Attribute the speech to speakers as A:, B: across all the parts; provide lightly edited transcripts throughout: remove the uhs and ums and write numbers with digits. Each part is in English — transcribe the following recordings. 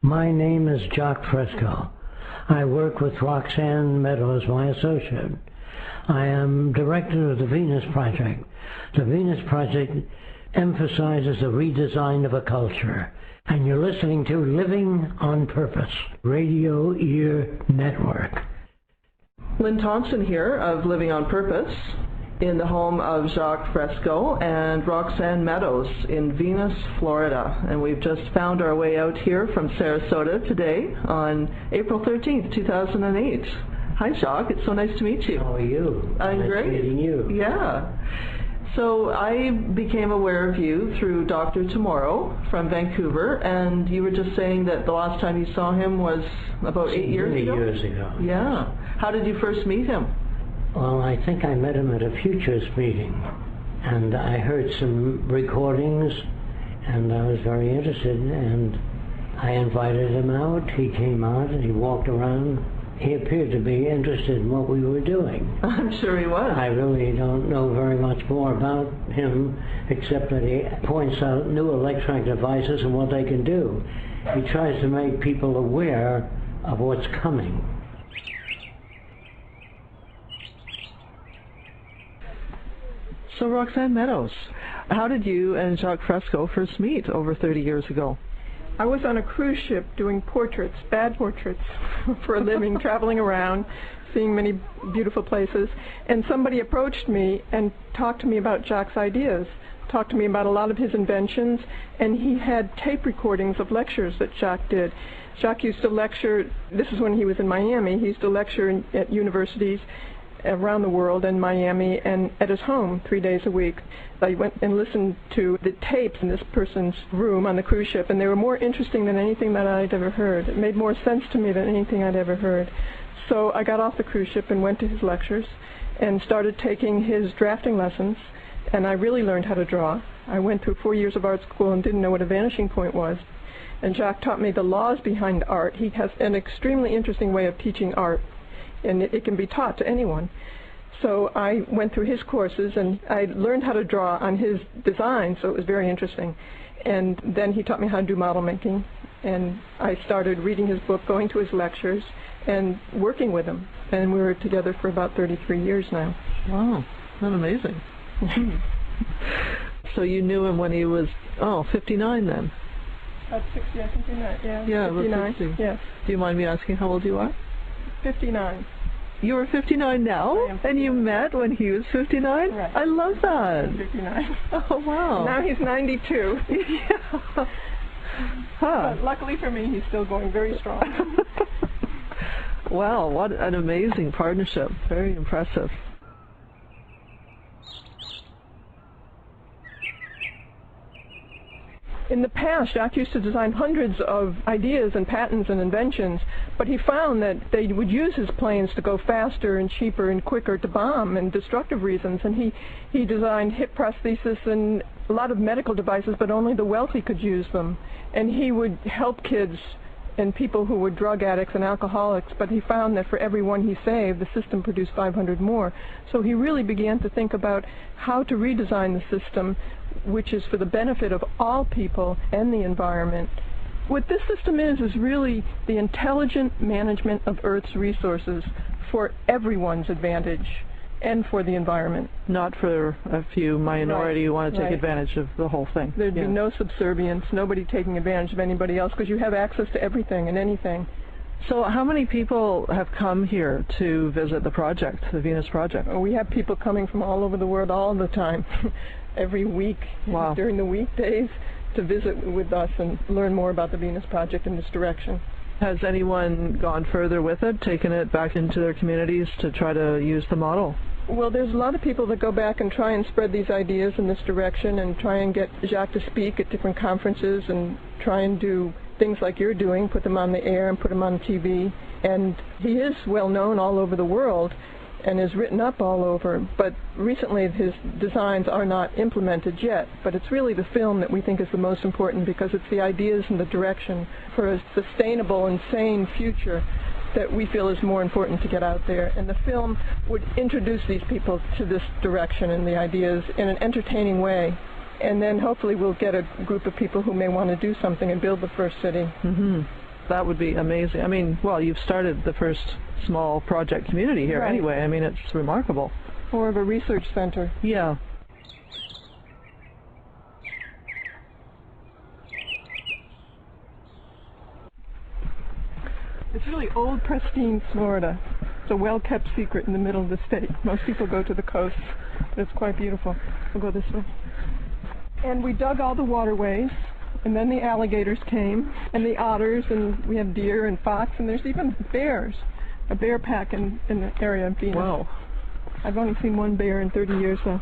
A: My name is Jacques Fresco. I work with Roxanne Meadows, my associate. I am director of the Venus Project. The Venus Project emphasizes the redesign of a culture. And you're listening to Living on Purpose, Radio Ear Network.
B: Lynn Thompson here of Living on Purpose in the home of Jacques Fresco and Roxanne Meadows in Venus, Florida. And we've just found our way out here from Sarasota today on April 13th, 2008. Hi, Jacques. It's so nice to meet you.
A: How are you?
B: I'm great.
A: Nice meeting you.
B: Yeah. So I became aware of you through Dr. Tomorrow from Vancouver, and you were just saying that the last time you saw him was about 8 years ago?
A: 8 years ago.
B: Yeah. How did you first meet him?
A: Well, I think I met him at a Futures meeting, and I heard some recordings, and I was very interested, and I invited him out. He came out, and he walked around. He appeared to be interested in what we were doing.
B: I'm sure he was.
A: I really don't know very much more about him, except that he points out new electronic devices and what they can do. He tries to make people aware of what's coming.
B: So Roxanne Meadows, how did you and Jacques Fresco first meet over 30 years ago?
C: I was on a cruise ship doing portraits, bad portraits, for a living, traveling around, seeing many beautiful places, and somebody approached me and talked to me about Jacques' ideas, talked to me about a lot of his inventions, and he had tape recordings of lectures that Jacques did. Jacques used to lecture, this is when he was in Miami, he used to lecture at universities around the world, in Miami, and at his home 3 days a week. I went and listened to the tapes in this person's room on the cruise ship, and they were more interesting than anything that I'd ever heard. It made more sense to me than anything I'd ever heard. So I got off the cruise ship and went to his lectures and started taking his drafting lessons, and I really learned how to draw. I went through 4 years of art school and didn't know what a vanishing point was. And Jacques taught me the laws behind art. He has an extremely interesting way of teaching art, and it can be taught to anyone. So I went through his courses, and I learned how to draw on his design, so it was very interesting. And then he taught me how to do model making, and I started reading his book, going to his lectures, and working with him. And we were together for about 33 years now.
B: Wow, that's amazing. So you knew him when he was, 59 then?
C: About 60, I think, yeah.
B: Yeah,
C: 59,
B: 60.
C: yes.
B: Do you mind me asking how old you are?
C: 59.
B: You were 59 now?
C: I am 59.
B: And you met when he was 59?
C: Right.
B: I love that.
C: I'm 59.
B: Oh, wow.
C: Now he's 92.
B: Yeah. Huh.
C: But luckily for me, he's still going very strong.
B: Wow, what an amazing partnership. Very impressive.
C: In the past, Jacques used to design hundreds of ideas and patents and inventions, but he found that they would use his planes to go faster and cheaper and quicker to bomb and destructive reasons. And he designed hip prosthesis and a lot of medical devices, but only the wealthy could use them. And he would help kids and people who were drug addicts and alcoholics, but he found that for every one he saved, the system produced 500 more. So he really began to think about how to redesign the system, which is for the benefit of all people and the environment. What this system is really the intelligent management of Earth's resources for everyone's advantage and for the environment.
B: Not for a few minority who want to take
C: Right.
B: advantage of the whole thing.
C: There'd be no subservience, nobody taking advantage of anybody else, because you have access to everything and anything.
B: So how many people have come here to visit the project, the Venus Project?
C: We have people coming from all over the world all the time, every week,
B: Wow.
C: during the weekdays, to visit with us and learn more about the Venus Project in this direction.
B: Has anyone gone further with it, taken it back into their communities to try to use the model?
C: Well, there's a lot of people that go back and try and spread these ideas in this direction and try and get Jacques to speak at different conferences and try and do things like you're doing, put them on the air and put them on TV. And he is well known all over the world and is written up all over, but recently his designs are not implemented yet. But it's really the film that we think is the most important, because it's the ideas and the direction for a sustainable and sane future that we feel is more important to get out there. And the film would introduce these people to this direction and the ideas in an entertaining way. And then hopefully we'll get a group of people who may want to do something and build the first city.
B: Mm-hmm. That would be amazing. I mean, well, you've started the first small project community here anyway. I mean, it's remarkable.
C: More of a research center.
B: Yeah.
C: It's really old, pristine Florida. It's a well-kept secret in the middle of the state. Most people go to the coast, but it's quite beautiful. We'll go this way. And we dug all the waterways, and then the alligators came, and the otters, and we have deer and fox, and there's even bears. A bear pack in the area of Venus.
B: Wow.
C: I've only seen one bear in 30 years, so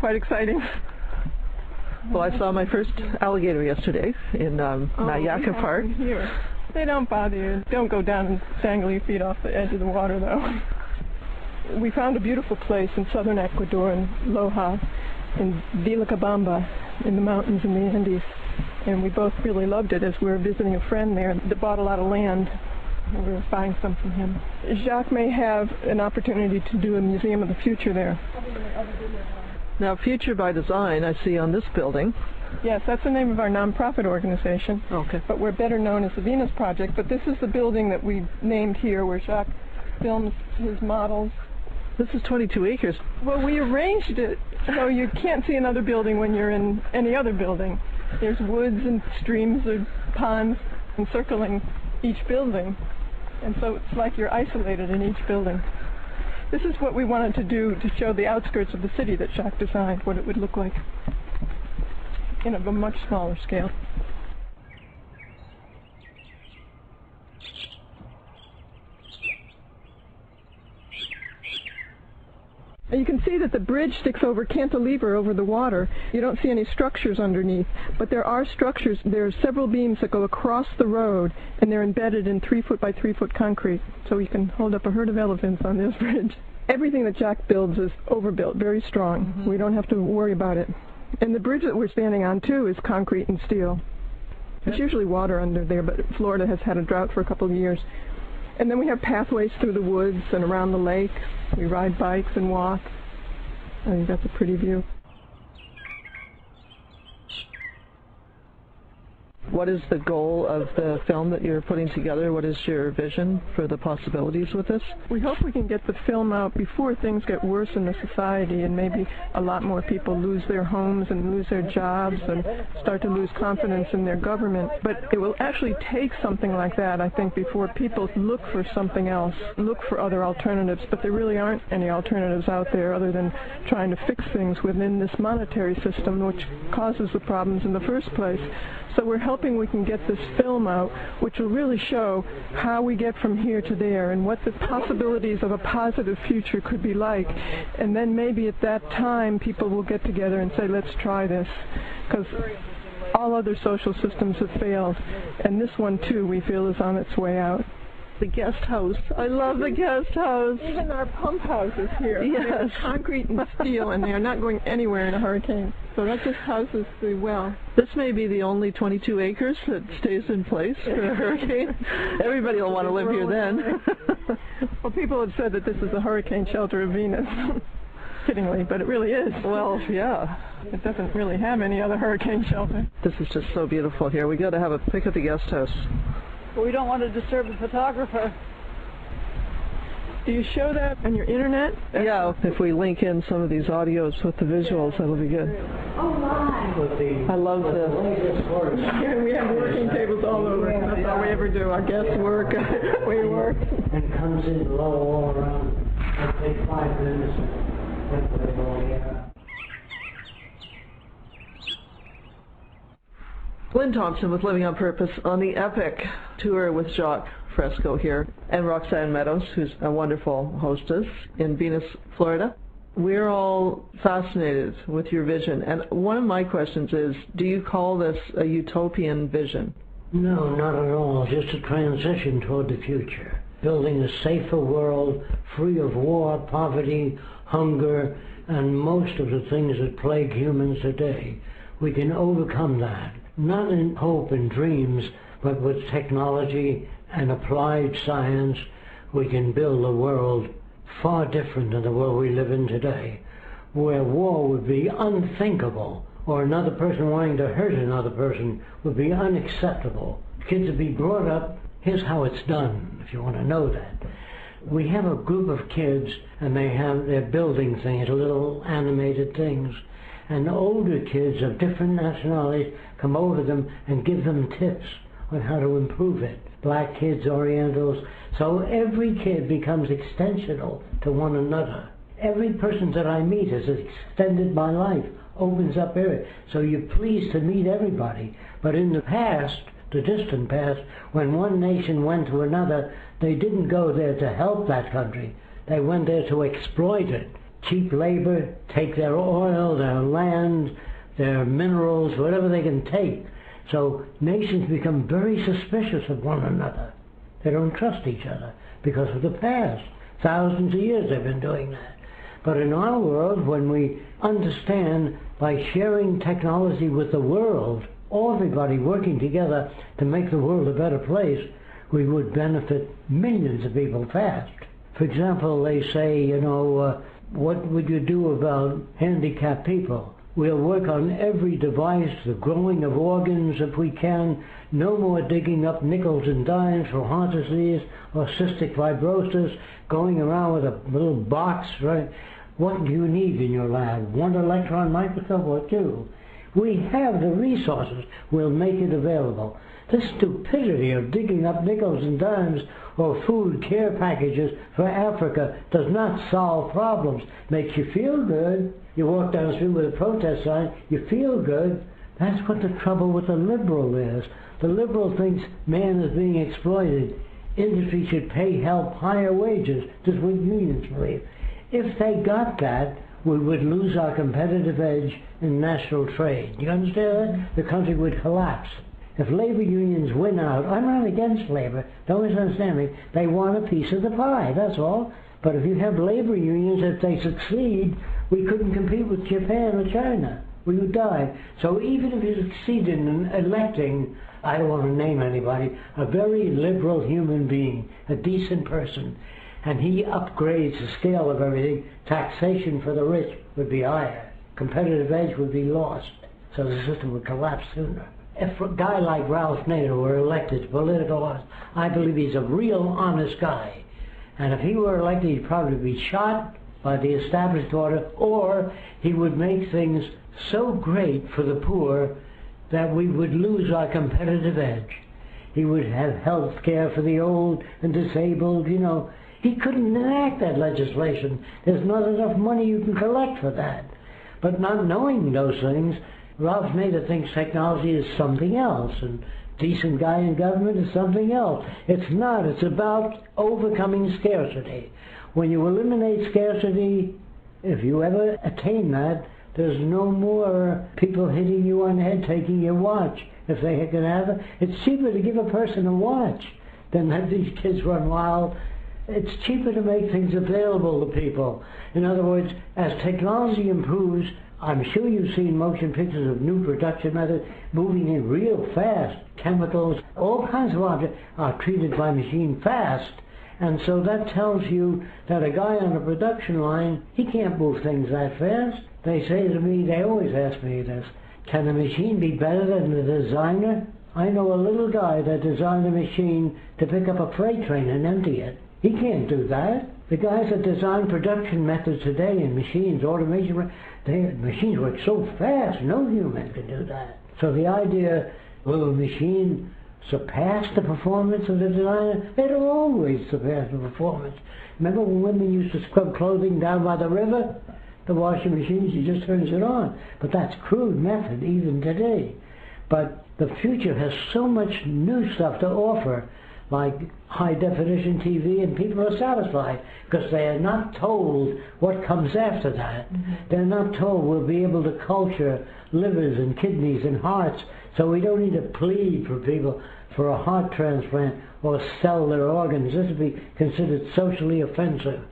C: quite exciting.
B: Well, I saw my first alligator yesterday in Nayaka Park.
C: Here. They don't bother you. Don't go down and dangle your feet off the edge of the water, though. We found a beautiful place in southern Ecuador, in Loja, in Vilcabamba, in the mountains in the Andes. And we both really loved it as we were visiting a friend there that bought a lot of land. And we were buying some from him. Jacques may have an opportunity to do a museum of the future there.
B: Now, Future by Design, I see on this building.
C: Yes, that's the name of our nonprofit organization.
B: Okay.
C: But we're better known as the Venus Project. But this is the building that we named here where Jacques films his models.
B: This is 22 acres.
C: Well, we arranged it so you can't see another building when you're in any other building. There's woods and streams or ponds encircling each building. And so it's like you're isolated in each building. This is what we wanted to do to show the outskirts of the city that Jacques designed, what it would look like in a much smaller scale. And you can see that the bridge sticks over cantilever over the water. You don't see any structures underneath, but there are structures. There are several beams that go across the road, and they're embedded in 3-foot by 3-foot concrete, so you can hold up a herd of elephants on this bridge. Everything that Jacques builds is overbuilt, very strong. Mm-hmm. We don't have to worry about it. And the bridge that we're standing on, too, is concrete and steel. There's usually water under there, but Florida has had a drought for a couple of years. And then we have pathways through the woods and around the lake. We ride bikes and walk. I think that's a pretty view.
B: What is the goal of the film that you're putting together? What is your vision for the possibilities with this?
C: We hope we can get the film out before things get worse in the society and maybe a lot more people lose their homes and lose their jobs and start to lose confidence in their government. But it will actually take something like that, I think, before people look for something else, look for other alternatives. But there really aren't any alternatives out there other than trying to fix things within this monetary system, which causes the problems in the first place. So we're hoping we can get this film out, which will really show how we get from here to there and what the possibilities of a positive future could be like. And then maybe at that time people will get together and say, let's try this, because all other social systems have failed. And this one, too, we feel is on its way out.
B: The guest house. I love the guest house.
C: Even our pump houses here.
B: Yes.
C: They're concrete and steel, and they are not going anywhere in a hurricane. So that just houses the well.
B: This may be the only 22 acres that stays in place for a hurricane. Everybody will want to live here then.
C: Well, people have said that this is the hurricane shelter of Venus. Kiddingly, but it really is.
B: Well, yeah.
C: It doesn't really have any other hurricane shelter.
B: This is just so beautiful here. We got to have a pic at the guest house.
D: But we don't want to disturb the photographer.
C: Do you show that on your internet?
B: Yeah, if we link in some of these audios with the visuals, that'll be good.
D: Oh my!
B: I love this.
C: Yeah, we have working tables all over. That's all we ever do. Our guests work, we work.
A: And comes in low all around. It takes 5 minutes.
B: Lynn Thompson with Living on Purpose on the epic tour with Jacques Fresco here, and Roxanne Meadows, who's a wonderful hostess in Venus, Florida. We're all fascinated with your vision, and one of my questions is, do you call this a utopian vision?
A: No, not at all. Just a transition toward the future. Building a safer world, free of war, poverty, hunger, and most of the things that plague humans today. We can overcome that. Not in hope and dreams, but with technology and applied science, we can build a world far different than the world we live in today, where war would be unthinkable, or another person wanting to hurt another person would be unacceptable. Kids would be brought up Here's how it's done, if you want to know that. We have a group of kids, and they're building things, little animated things. And older kids of different nationalities come over to them and give them tips on how to improve it. Black kids, Orientals. So every kid becomes extensional to one another. Every person that I meet has extended my life, opens up area. So you're pleased to meet everybody. But in the past, the distant past, when one nation went to another, they didn't go there to help that country. They went there to exploit it. Cheap labor, take their oil, their land, their minerals, whatever they can take. So nations become very suspicious of one another. They don't trust each other because of the past. Thousands of years they've been doing that. But in our world, when we understand by sharing technology with the world, everybody working together to make the world a better place, we would benefit millions of people fast. For example, they say, what would you do about handicapped people? We'll work on every device, the growing of organs if we can. No more digging up nickels and dimes for heart disease or cystic fibrosis, going around with a little box, right? What do you need in your lab? One electron microscope or two? We have the resources. We'll make it available. This stupidity of digging up nickels and dimes or food care packages for Africa does not solve problems. Makes you feel good. You walk down the street with a protest sign, you feel good. That's what the trouble with the liberal is. The liberal thinks man is being exploited. Industry should pay help higher wages. This is what unions believe. If they got that, we would lose our competitive edge in national trade. You understand that? The country would collapse. If labor unions win out, I'm not against labor, don't misunderstand me, they want a piece of the pie, that's all. But if you have labor unions, if they succeed, we couldn't compete with Japan or China. We would die. So even if you succeed in electing, I don't want to name anybody, a very liberal human being, a decent person, and he upgrades the scale of everything, taxation for the rich would be higher. Competitive edge would be lost. So the system would collapse sooner. If a guy like Ralph Nader were elected to political office, I believe he's a real honest guy. And if he were elected, he'd probably be shot by the established order, or he would make things so great for the poor that we would lose our competitive edge. He would have health care for the old and disabled, He couldn't enact that legislation. There's not enough money you can collect for that. But not knowing those things, Ralph Nader thinks technology is something else, and decent guy in government is something else. It's not. It's about overcoming scarcity. When you eliminate scarcity, if you ever attain that, there's no more people hitting you on the head, taking your watch. If they can have it, it's cheaper to give a person a watch than let these kids run wild. It's cheaper to make things available to people. In other words, as technology improves, I'm sure you've seen motion pictures of new production methods moving in real fast. Chemicals, all kinds of objects are treated by machine fast. And so that tells you that a guy on a production line, he can't move things that fast. They say to me, they always ask me this, can the machine be better than the designer? I know a little guy that designed a machine to pick up a freight train and empty it. He can't do that. The guys that design production methods today in machines, automation, machines work so fast, no human can do that. So the idea, will a machine surpass the performance of the designer? It'll always surpass the performance. Remember when women used to scrub clothing down by the river? The washing machine, she just turns it on. But that's crude method even today. But the future has so much new stuff to offer, like high-definition TV, and people are satisfied because they are not told what comes after that. Mm-hmm. They're not told we'll be able to culture livers and kidneys and hearts, so we don't need to plead for people for a heart transplant or sell their organs. This would be considered socially offensive.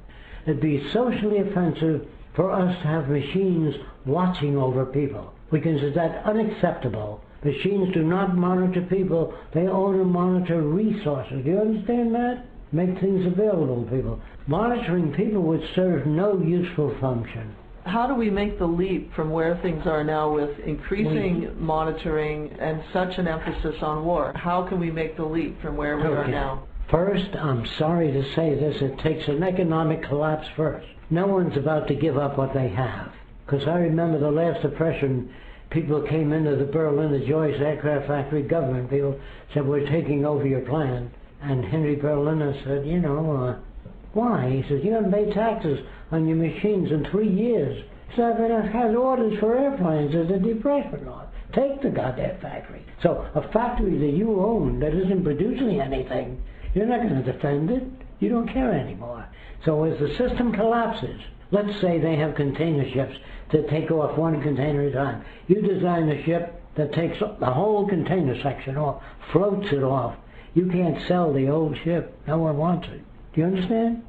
A: It'd be socially offensive for us to have machines watching over people. We consider that unacceptable. Machines do not monitor people, they only monitor resources. Do you understand that? Make things available to people. Monitoring people would serve no useful function.
B: How do we make the leap from where things are now with increasing monitoring and such an emphasis on war? How can we make the leap from where we are now?
A: First, I'm sorry to say this, it takes an economic collapse first. No one's about to give up what they have. Because I remember the last depression, people came into the Berlin, the Joyce Aircraft Factory, government people said, we're taking over your plant. And Henry Berliner said, why? He says, you haven't paid taxes on your machines in 3 years. So I've had orders for airplanes. There's a depression on. Take the goddamn factory. So a factory that you own that isn't producing anything, you're not going to defend it. You don't care anymore. So as the system collapses, let's say they have container ships that take off one container at a time. You design a ship that takes the whole container section off, floats it off. You can't sell the old ship. No one wants it. Do you understand?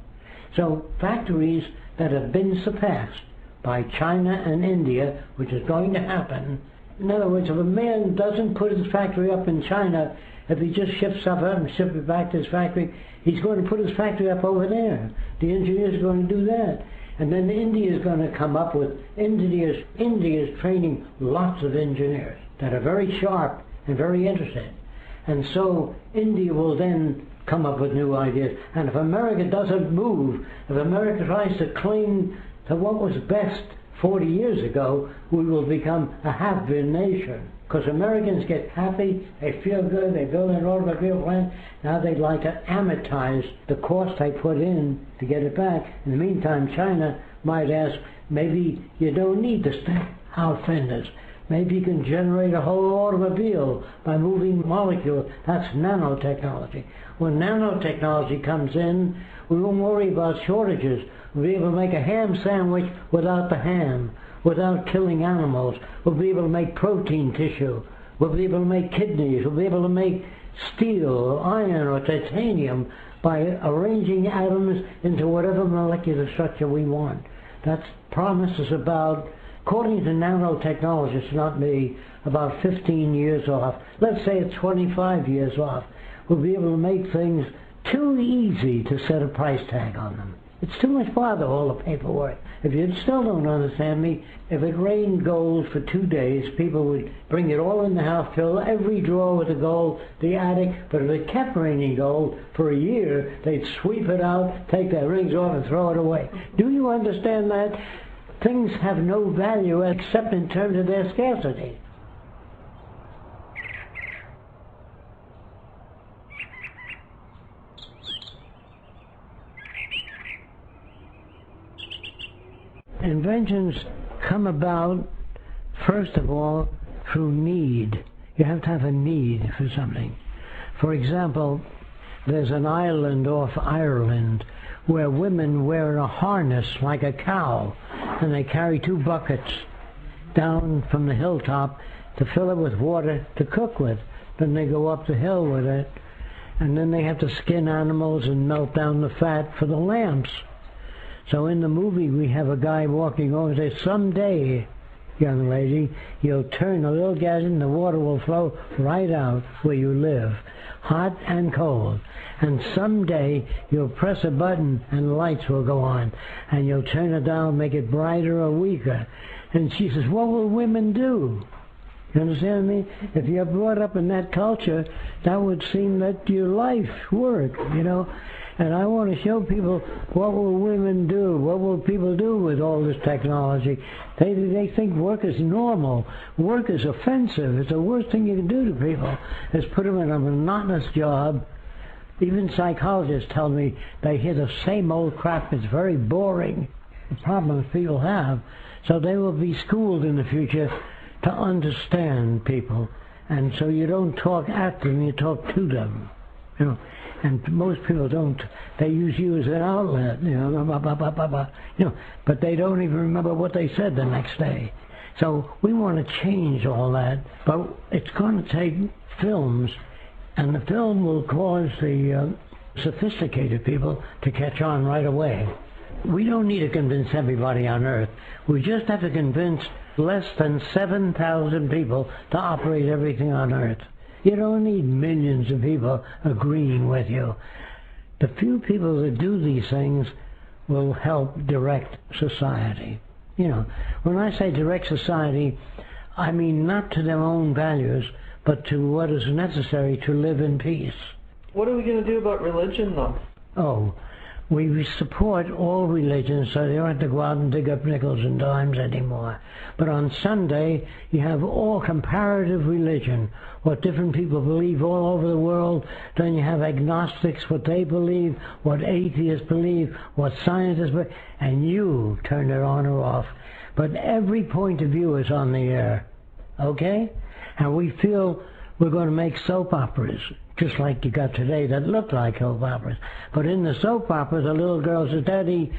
A: So factories that have been surpassed by China and India, which is going to happen. In other words, if a man doesn't put his factory up in China, if he just ships stuff up and ships it back to his factory, he's going to put his factory up over there. The engineers are going to do that. And then India is going to come up with, India's training lots of engineers that are very sharp and very interested. And so India will then come up with new ideas. And if America doesn't move, if America tries to cling to what was best 40 years ago, we will become a have-been nation. Because Americans get happy, they feel good, they build an automobile plant, now they'd like to amortize the cost they put in to get it back. In the meantime, China might ask, maybe you don't need the house fenders. Maybe you can generate a whole automobile by moving molecules. That's nanotechnology. When nanotechnology comes in, we won't worry about shortages. We'll be able to make a ham sandwich without the ham, without killing animals. We'll be able to make protein tissue. We'll be able to make kidneys. We'll be able to make steel or iron or titanium by arranging atoms into whatever molecular structure we want. That promise is about, according to nanotechnologists, not me, about 15 years off. Let's say it's 25 years off. We'll be able to make things too easy to set a price tag on them. It's too much bother, all the paperwork. If you still don't understand me, if it rained gold for 2 days, people would bring it all in the house, fill every drawer with the gold, the attic, but if it kept raining gold for a year, they'd sweep it out, take their rings off and throw it away. Do you understand that? Things have no value except in terms of their scarcity. Inventions come about, first of all, through need. You have to have a need for something. For example, there's an island off Ireland where women wear a harness like a cow, and they carry 2 buckets down from the hilltop to fill it with water to cook with. Then they go up the hill with it, and then they have to skin animals and melt down the fat for the lamps. So in the movie we have a guy walking over and says, someday, young lady, you'll turn a little gadget and the water will flow right out where you live, hot and cold. And someday you'll press a button and the lights will go on, and you'll turn it down, make it brighter or weaker. And she says, what will women do? You understand me? If you're brought up in that culture, that would seem that your life work, you know. And I want to show people, what will women do? What will people do with all this technology? They think work is normal. Work is offensive. It's the worst thing you can do to people, is put them in a monotonous job. Even psychologists tell me they hear the same old crap. It's very boring. The problems people have. So they will be schooled in the future to understand people. And so you don't talk at them, you talk to them. You know. And most people don't. They use you as an outlet, you know, but they don't even remember what they said the next day. So we want to change all that, but it's going to take films, and the film will cause the sophisticated people to catch on right away. We don't need to convince everybody on Earth. We just have to convince less than 7,000 people to operate everything on Earth. You don't need millions of people agreeing with you. The few people that do these things will help direct society. You know, when I say direct society, I mean not to their own values, but to what is necessary to live in peace.
B: What are we going to do about religion, though?
A: Oh, we support all religions, so they don't have to go out and dig up nickels and dimes anymore. But on Sunday, you have all comparative religion, what different people believe all over the world. Then you have agnostics, what they believe, what atheists believe, what scientists believe, and you turn it on or off. But every point of view is on the air, okay? And we feel we're going to make soap operas, just like you got today, that look like soap operas. But in the soap operas, the little girl says, Daddy,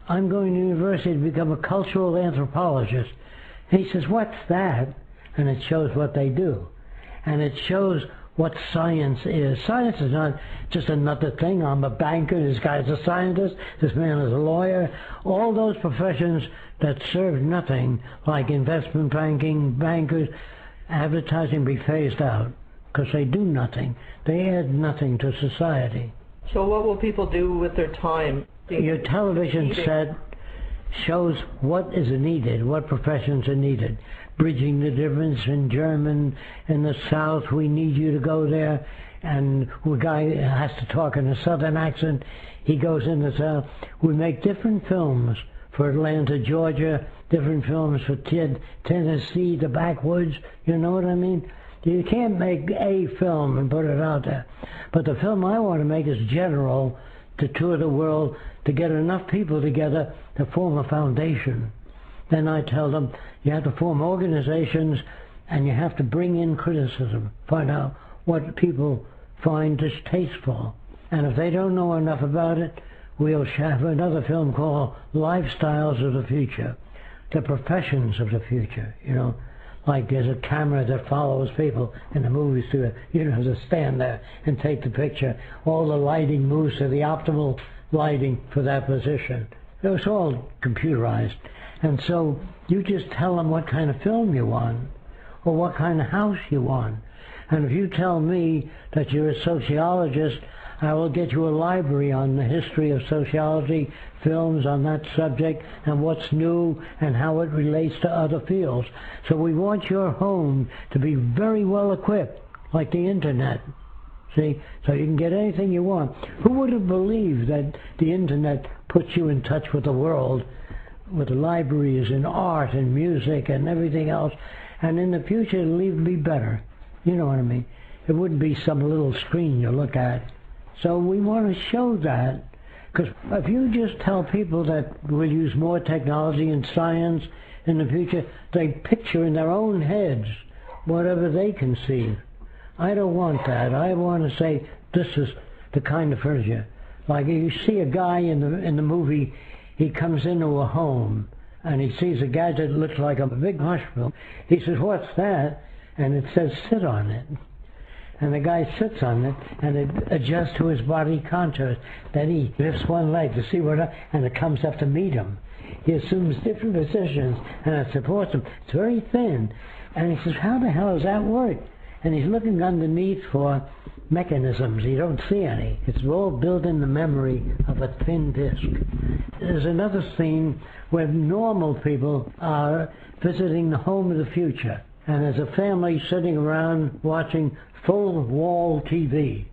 A: I'm going to university to become a cultural anthropologist. And he says, what's that? And it shows what they do. And it shows what science is. Science is not just another thing. I'm a banker, this guy's a scientist, this man is a lawyer. All those professions that serve nothing, like investment banking, bankers, advertising, be phased out, because they do nothing. They add nothing to society.
B: So what will people do with their time?
A: Your television set shows what is needed, what professions are needed. Bridging the difference in German in the South, we need you to go there. And the guy has to talk in a Southern accent, he goes in the South. We make different films for Atlanta, Georgia, different films for Tennessee, the backwoods, you know what I mean? You can't make a film and put it out there. But the film I want to make is general, to tour the world, to get enough people together to form a foundation. Then I tell them, you have to form organizations and you have to bring in criticism, find out what people find distasteful. And if they don't know enough about it, we'll have another film called Lifestyles of the Future, the professions of the future, you know. Like there's a camera that follows people in the movie studio. You don't have to stand there and take the picture. All the lighting moves to the optimal lighting for that position. It's all computerized. And so you just tell them what kind of film you want or what kind of house you want. And if you tell me that you're a sociologist, I will get you a library on the history of sociology, films on that subject, and what's new and how it relates to other fields. So we want your home to be very well equipped, like the internet. See? So you can get anything you want. Who would have believed that the internet puts you in touch with the world, with libraries and art and music and everything else, and in the future it'll even be better. You know what I mean? It wouldn't be some little screen you look at. So we want to show that, because if you just tell people that we'll use more technology and science in the future, they picture in their own heads whatever they conceive. I don't want that. I want to say this is the kind of furniture. Like you see a guy in the movie, he comes into a home and he sees a gadget that looks like a big mushroom. He says, "What's that?" And it says, "Sit on it." And the guy sits on it, and it adjusts to his body contours. Then he lifts one leg to see and it comes up to meet him. He assumes different positions, and it supports him. It's very thin. And he says, "How the hell does that work?" And he's looking underneath for mechanisms. You don't see any. It's all built in the memory of a thin disc. There's another scene where normal people are visiting the home of the future. And there's a family sitting around watching full-wall TV.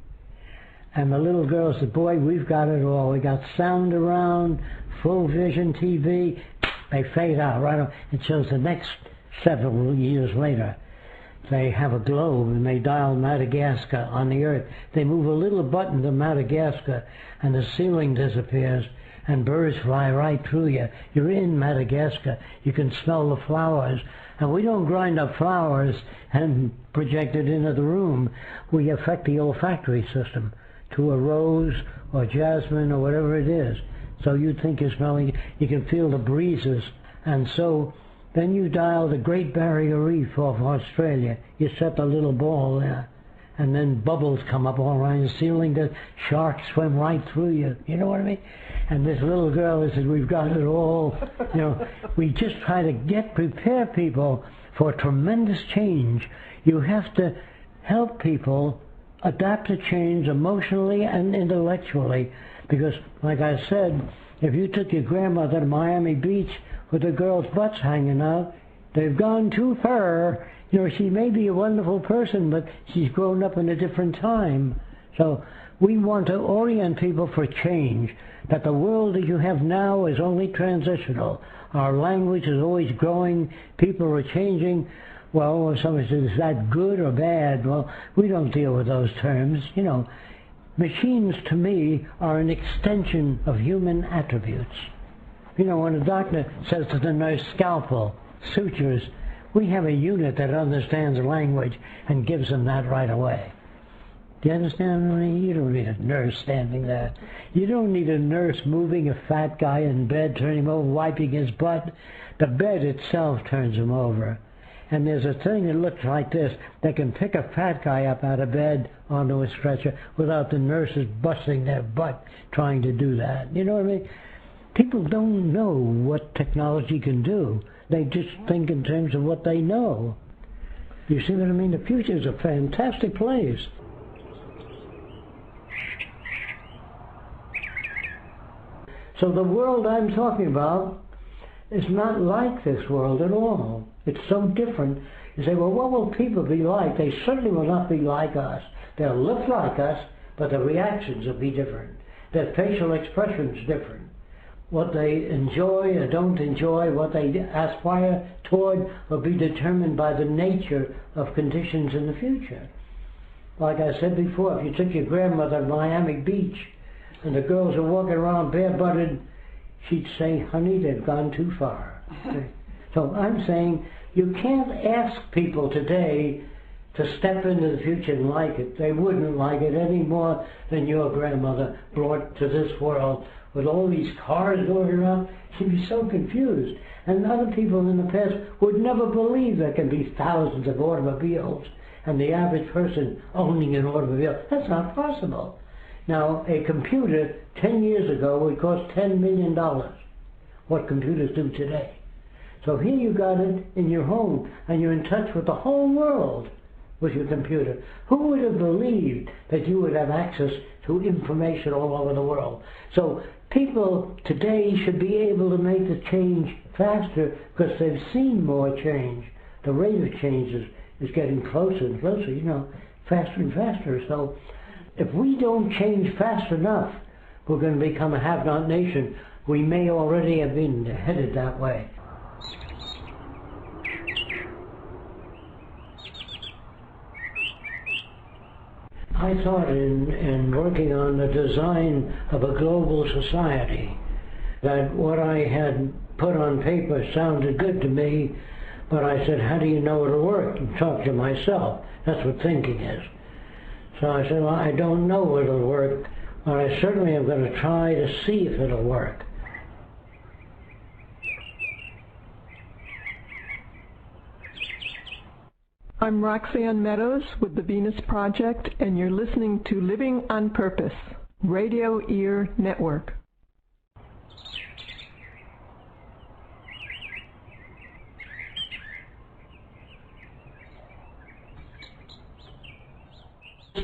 A: And the little girl said, "Boy, we've got it all. We got sound around, full-vision TV." They fade out right on. It shows the next several years later. They have a globe and they dial Madagascar on the earth. They move a little button to Madagascar and the ceiling disappears and birds fly right through you. You're in Madagascar. You can smell the flowers. And we don't grind up flowers and project it into the room. We affect the olfactory system to a rose or jasmine or whatever it is. So you think you're smelling, you can feel the breezes. And so then you dial the Great Barrier Reef off Australia. You set the little ball there. And then bubbles come up all around the ceiling. The sharks swim right through you. You know what I mean? And this little girl says, "We've got it all." You know, we just try to prepare people for tremendous change. You have to help people adapt to change emotionally and intellectually. Because, like I said, if you took your grandmother to Miami Beach with the girls' butts hanging out. They've gone too far. You know, she may be a wonderful person, but she's grown up in a different time. So we want to orient people for change, that the world that you have now is only transitional. Our language is always growing. People are changing. Well, if somebody says, is that good or bad? Well, we don't deal with those terms. You know, machines to me are an extension of human attributes. You know, when a doctor says to the nurse, scalpel, sutures, we have a unit that understands language and gives them that right away. Do you understand what I mean? You don't need a nurse standing there. You don't need a nurse moving a fat guy in bed, turning him over, wiping his butt. The bed itself turns him over. And there's a thing that looks like this that can pick a fat guy up out of bed onto a stretcher without the nurses busting their butt trying to do that. You know what I mean? People don't know what technology can do. They just think in terms of what they know. You see what I mean? The future is a fantastic place. So the world I'm talking about is not like this world at all. It's so different. You say, well, what will people be like? They certainly will not be like us. They'll look like us, but the reactions will be different. Their facial expressions different. What they enjoy or don't enjoy, what they aspire toward, will be determined by the nature of conditions in the future. Like I said before, if you took your grandmother to Miami Beach and the girls are walking around bare-butted, she'd say, honey, they've gone too far. So I'm saying you can't ask people today to step into the future and like it. They wouldn't like it any more than your grandmother brought to this world with all these cars going around. She'd be so confused. And other people in the past would never believe there can be thousands of automobiles and the average person owning an automobile. That's not possible. Now, a computer 10 years ago would cost $10 million, what computers do today. So here you got it in your home, and you're in touch with the whole world with your computer. Who would have believed that you would have access to information all over the world? So people today should be able to make the change faster because they've seen more change. The rate of change is getting closer and closer, you know, faster and faster. So if we don't change fast enough, we're going to become a have-not nation. We may already have been headed that way. I thought in working on the design of a global society that what I had put on paper sounded good to me, but I said, how do you know it'll work? And talk to myself. That's what thinking is. So I said, well, I don't know it'll work, but I certainly am going to try to see if it'll work.
C: I'm Roxanne Meadows with the Venus Project, and you're listening to Living on Purpose, Radio Ear Network.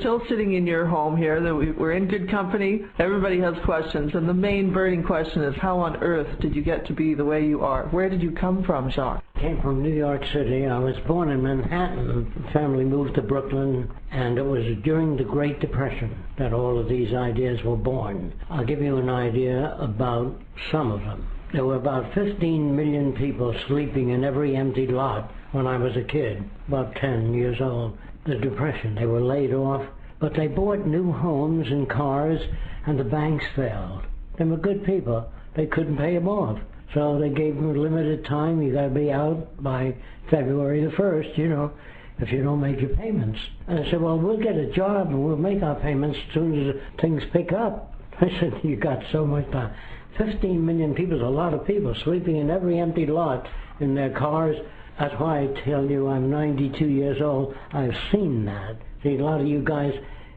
B: Still sitting in your home here, that we're in good company. Everybody has questions, and the main burning question is, how on earth did you get to be the way you are? Where did you come from, Jacques?
A: I came from New York City. I was born in Manhattan. The family moved to Brooklyn, and it was during the Great Depression that all of these ideas were born. I'll give you an idea about some of them. There were about 15 million people sleeping in every empty lot when I was a kid, about 10 years old. The Depression, they were laid off, but they bought new homes and cars, and the banks failed. They were good people. They couldn't pay them off. So they gave them a limited time. You got to be out by February the 1st, you know, if you don't make your payments. And I said, well, we'll get a job and we'll make our payments as soon as things pick up. I said, you got so much time. 15 million people is a lot of people sleeping in every empty lot in their cars. That's why I tell you I'm 92 years old. I've seen that. See, a lot of you guys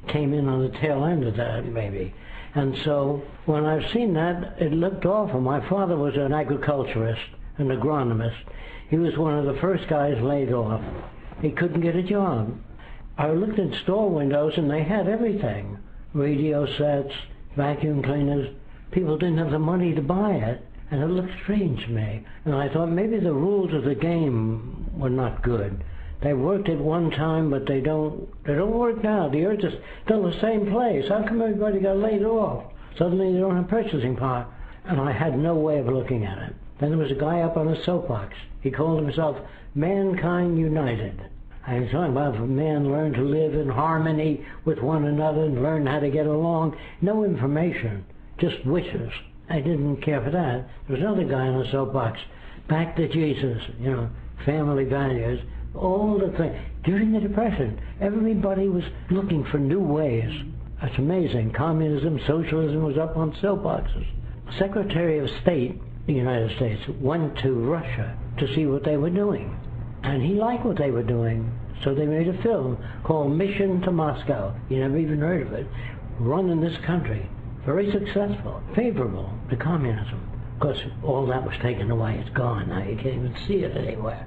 A: came in on the tail end of that, maybe. And so when I've seen that, it looked awful. My father was an agriculturist, an agronomist. He was one of the first guys laid off. He couldn't get a job. I looked at store windows, and they had everything. Radio sets, vacuum cleaners. People didn't have the money to buy it. And it looked strange to me. And I thought maybe the rules of the game were not good. They worked at one time, but they don't work now. The earth is still the same place. How come everybody got laid off? Suddenly they don't have purchasing power. And I had no way of looking at it. Then there was a guy up on a soapbox. He called himself Mankind United. I was talking about if man learned to live in harmony with one another and learn how to get along. No information, just wishes. I didn't care for that. There was another guy on a soapbox. Back to Jesus, family values, all the things. During the Depression, everybody was looking for new ways. It's amazing. Communism, socialism was up on soapboxes. Secretary of State of the United States went to Russia to see what they were doing. And he liked what they were doing, so they made a film called Mission to Moscow. You never even heard of it. Run in this country. Very successful, favorable to communism. Of course, all that was taken away. It's gone now. You can't even see it anywhere.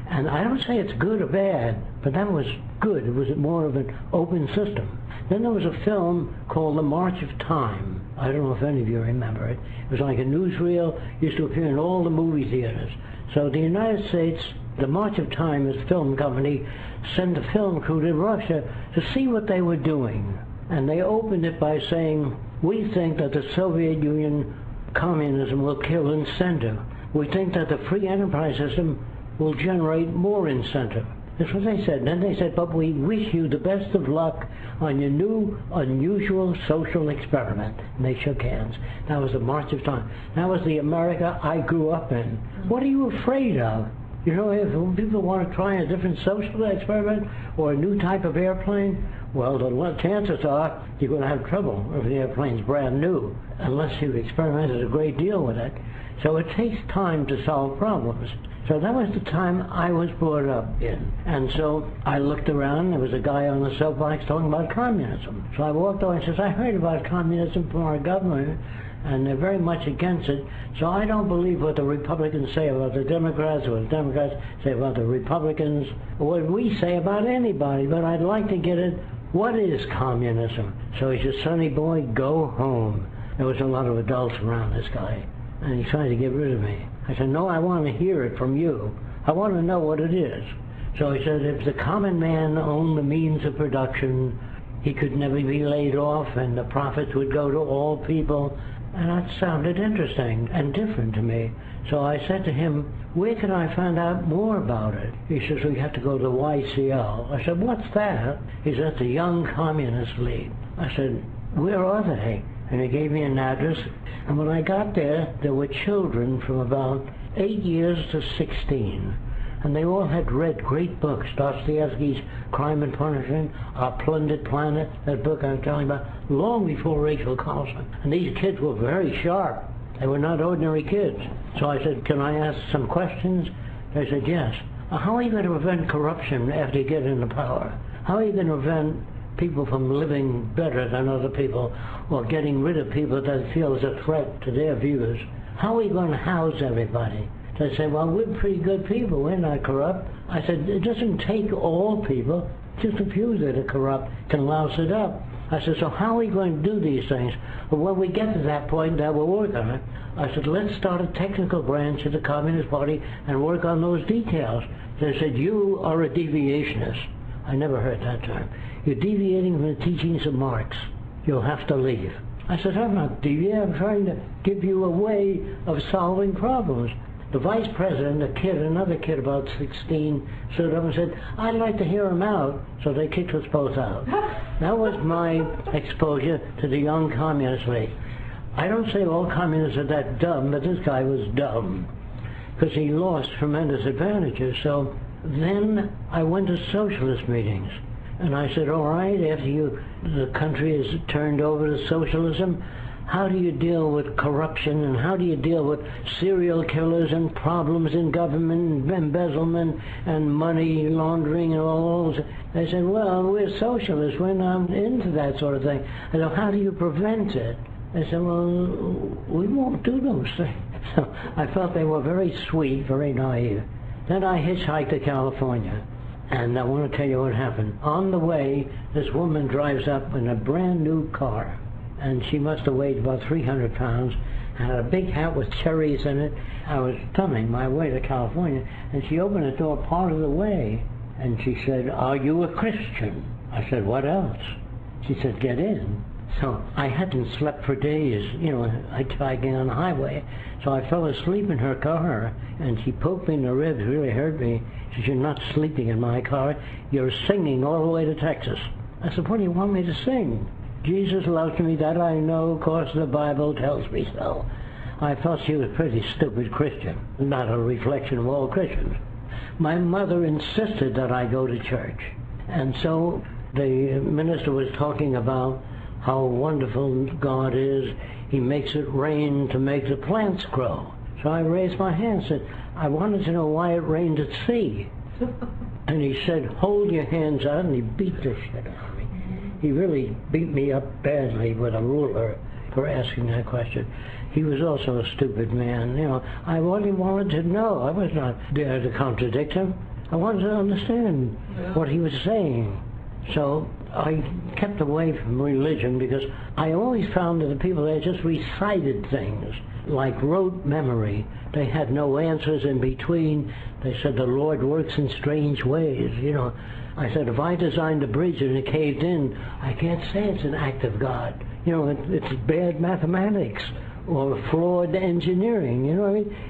A: And I don't say it's good or bad, but that was good. It was more of an open system. Then there was a film called The March of Time. I don't know if any of you remember it. It was like a newsreel. It used to appear in all the movie theaters. So the United States, The March of Time, this film company, sent a film crew to Russia to see what they were doing. And they opened it by saying, we think that the Soviet Union communism will kill incentive. We think that the free enterprise system will generate more incentive. That's what they said. Then they said, but we wish you the best of luck on your new, unusual social experiment. And they shook hands. That was the March of Time. That was the America I grew up in. What are you afraid of? If people want to try a different social experiment or a new type of airplane, well, the chances are you're going to have trouble if the airplane's brand new, unless you've experimented a great deal with it. So it takes time to solve problems. So that was the time I was brought up in. And so I looked around, there was a guy on the soapbox talking about communism. So I walked over and says, I heard about communism from our government, and they're very much against it. So I don't believe what the Republicans say about the Democrats, or what the Democrats say about the Republicans, or what we say about anybody, but I'd like to get it, what is communism? So he says, Sonny boy, go home. There was a lot of adults around this guy, and he tried to get rid of me. I said, no, I want to hear it from you. I want to know what it is. So he said, if the common man owned the means of production, he could never be laid off, and the profits would go to all people. And that sounded interesting and different to me. So I said to him, where can I find out more about it? He says, we have to go to the YCL. I said, what's that? He said, the Young Communist League. I said, where are they? And he gave me an address. And when I got there, there were children from about 8 years to 16. And they all had read great books. Dostoevsky's Crime and Punishment, Our Plundered Planet, that book I'm telling about, long before Rachel Carlson. And these kids were very sharp. They were not ordinary kids. So I said, can I ask some questions? They said, yes. How are you going to prevent corruption after you get into power? How are you going to prevent people from living better than other people, or getting rid of people that feel is a threat to their views? How are you going to house everybody? They say, well, we're pretty good people, we're not corrupt. I said, it doesn't take all people, just a few that are corrupt can louse it up. I said, so how are we going to do these things? Well, when we get to that point, that we'll work on it. I said, let's start a technical branch of the Communist Party and work on those details. They said, you are a deviationist. I never heard that term. You're deviating from the teachings of Marx. You'll have to leave. I said, I'm not deviating. I'm trying to give you a way of solving problems. The vice president, another kid about 16, stood up and said, I'd like to hear him out. So they kicked us both out. That was my exposure to the Young Communist League. I don't say all communists are that dumb, but this guy was dumb because he lost tremendous advantages. So then I went to socialist meetings. And I said, all right, after the country is turned over to socialism, how do you deal with corruption, and how do you deal with serial killers and problems in government and embezzlement and money laundering and all those? They said, well, we're socialists. We're not into that sort of thing. I said, how do you prevent it? They said, well, we won't do those things. So I felt they were very sweet, very naive. Then I hitchhiked to California. And I want to tell you what happened. On the way, this woman drives up in a brand new car. and she must have weighed about 300 pounds, had a big hat with cherries in it. I was thumbing my way to California, and she opened the door part of the way, and she said, "Are you a Christian?" I said, "What else?" She said, "Get in." So I hadn't slept for days, hiking on the highway. So I fell asleep in her car, and she poked me in the ribs, really hurt me. She said, "You're not sleeping in my car. You're singing all the way to Texas." I said, "What do you want me to sing?" "Jesus loves me, that I know, 'cause the Bible tells me so." I thought she was a pretty stupid Christian, not a reflection of all Christians. My mother insisted that I go to church, and so the minister was talking about how wonderful God is. He makes it rain to make the plants grow. So I raised my hand and said, "I wanted to know why it rained at sea." And he said, "Hold your hands out," and he beat the shit out of me. He really beat me up badly with a ruler for asking that question. He was also a stupid man. I only wanted to know. I was not there to contradict him. I wanted to understand what he was saying. So I kept away from religion because I always found that the people there just recited things, like rote memory. They had no answers in between. They said the Lord works in strange ways. I said, if I designed a bridge and it caved in, I can't say it's an act of God. It's bad mathematics or flawed engineering.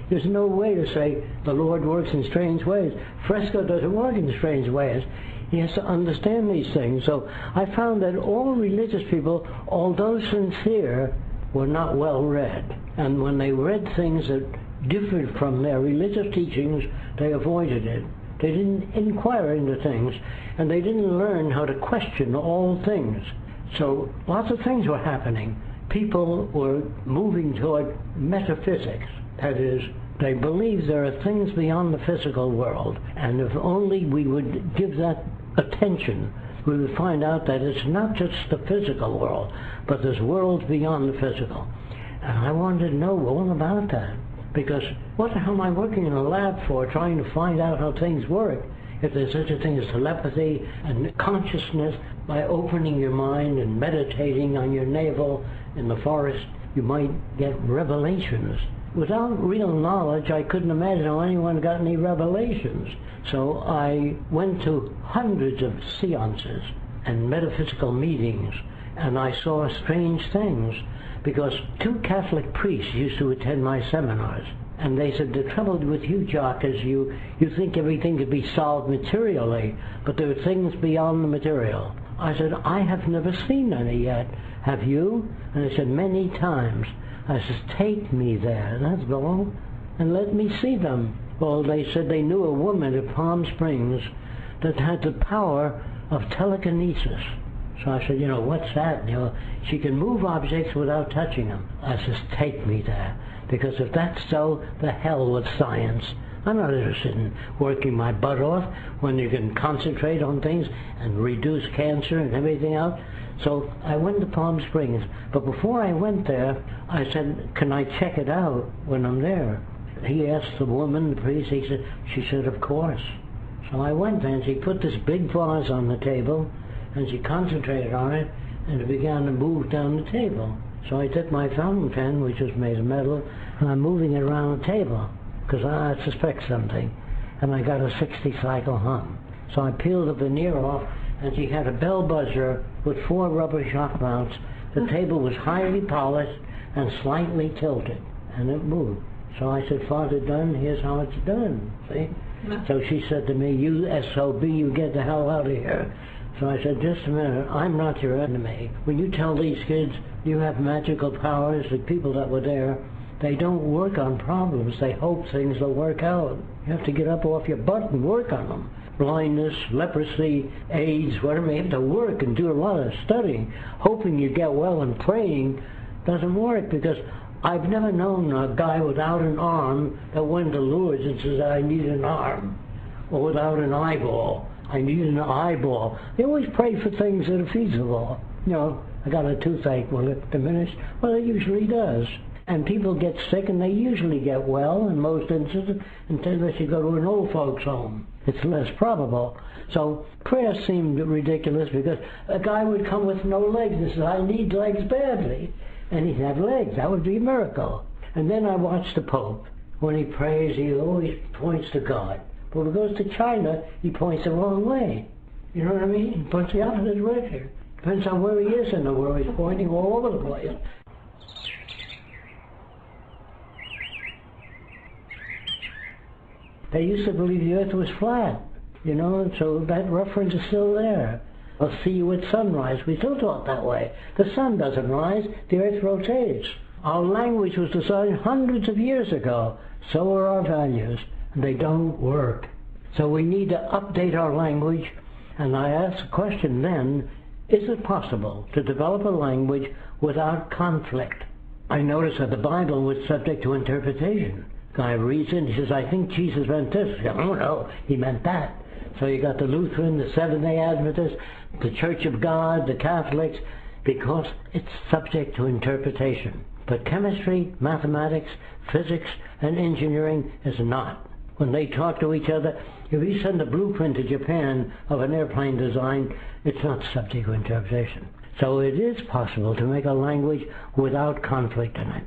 A: There's no way to say the Lord works in strange ways. Fresco doesn't work in strange ways. He has to understand these things. So I found that all religious people, although sincere, were not well read. And when they read things that differed from their religious teachings, they avoided it. They didn't inquire into things, and they didn't learn how to question all things. So lots of things were happening. People were moving toward metaphysics. That is, they believe there are things beyond the physical world, and if only we would give that attention, we would find out that it's not just the physical world, but there's worlds beyond the physical. And I wanted to know all about that, because what the hell am I working in a lab for, trying to find out how things work, if there's such a thing as telepathy and consciousness? By opening your mind and meditating on your navel in the forest, you might get revelations. Without real knowledge, I couldn't imagine how anyone got any revelations. So I went to hundreds of seances and metaphysical meetings, and I saw strange things, because 2 Catholic priests used to attend my seminars, and they said, the trouble with you, Jock, is you think everything could be solved materially, but there are things beyond the material. I said, I have never seen any yet. Have you? And they said, many times. I said, take me there, that's all, and let me see them. Well, they said they knew a woman at Palm Springs that had the power of telekinesis. So I said, what's that? She can move objects without touching them. I said, take me there, because if that's so, the hell with science. I'm not interested in working my butt off when you can concentrate on things and reduce cancer and everything else. So I went to Palm Springs, but before I went there, I said, can I check it out when I'm there? He asked the woman, the priest, she said, of course. So I went there, and she put this big vase on the table, and she concentrated on it, and it began to move down the table. So I took my fountain pen, which was made of metal, and I'm moving it around the table, because I suspect something, and I got a 60-cycle hum. So I peeled the veneer off, and she had a bell buzzer with 4 rubber shock mounts. The table was highly polished and slightly tilted, and it moved. So I said, Father Dunn, here's how it's done, see? So she said to me, you SOB, you get the hell out of here. So I said, just a minute, I'm not your enemy. When you tell these kids you have magical powers, the people that were there, they don't work on problems, they hope things will work out. You have to get up off your butt and work on them. Blindness, leprosy, AIDS, whatever, you have to work and do a lot of studying. Hoping you get well and praying doesn't work, because I've never known a guy without an arm that went to Lourdes and says, I need an arm. Or without an eyeball, I need an eyeball. They always pray for things that are feasible. I got a toothache, will it diminish? Well, it usually does. And people get sick, and they usually get well in most instances unless you go to an old folks' home. It's less probable. So prayer seemed ridiculous because a guy would come with no legs and says, I need legs badly. And he'd have legs. That would be a miracle. And then I watched the Pope. When he prays, he always points to God. But when he goes to China, he points the wrong way. You know what I mean? He points the opposite direction. Depends on where he is in the world. He's pointing all over the place. They used to believe the earth was flat, you know, and so that reference is still there. I'll see you at sunrise. We still talk that way. The sun doesn't rise, the earth rotates. Our language was designed hundreds of years ago. So are our values, and they don't work. So we need to update our language, and I asked the question then, is it possible to develop a language without conflict? I noticed that the Bible was subject to interpretation. Guy reads it and he says, I think Jesus meant this. Oh no, he meant that. So you got the Lutheran, the Seventh-day Adventist, the Church of God, the Catholics, because it's subject to interpretation. But chemistry, mathematics, physics, and engineering is not. When they talk to each other, if you send a blueprint to Japan of an airplane design, it's not subject to interpretation. So it is possible to make a language without conflict in it.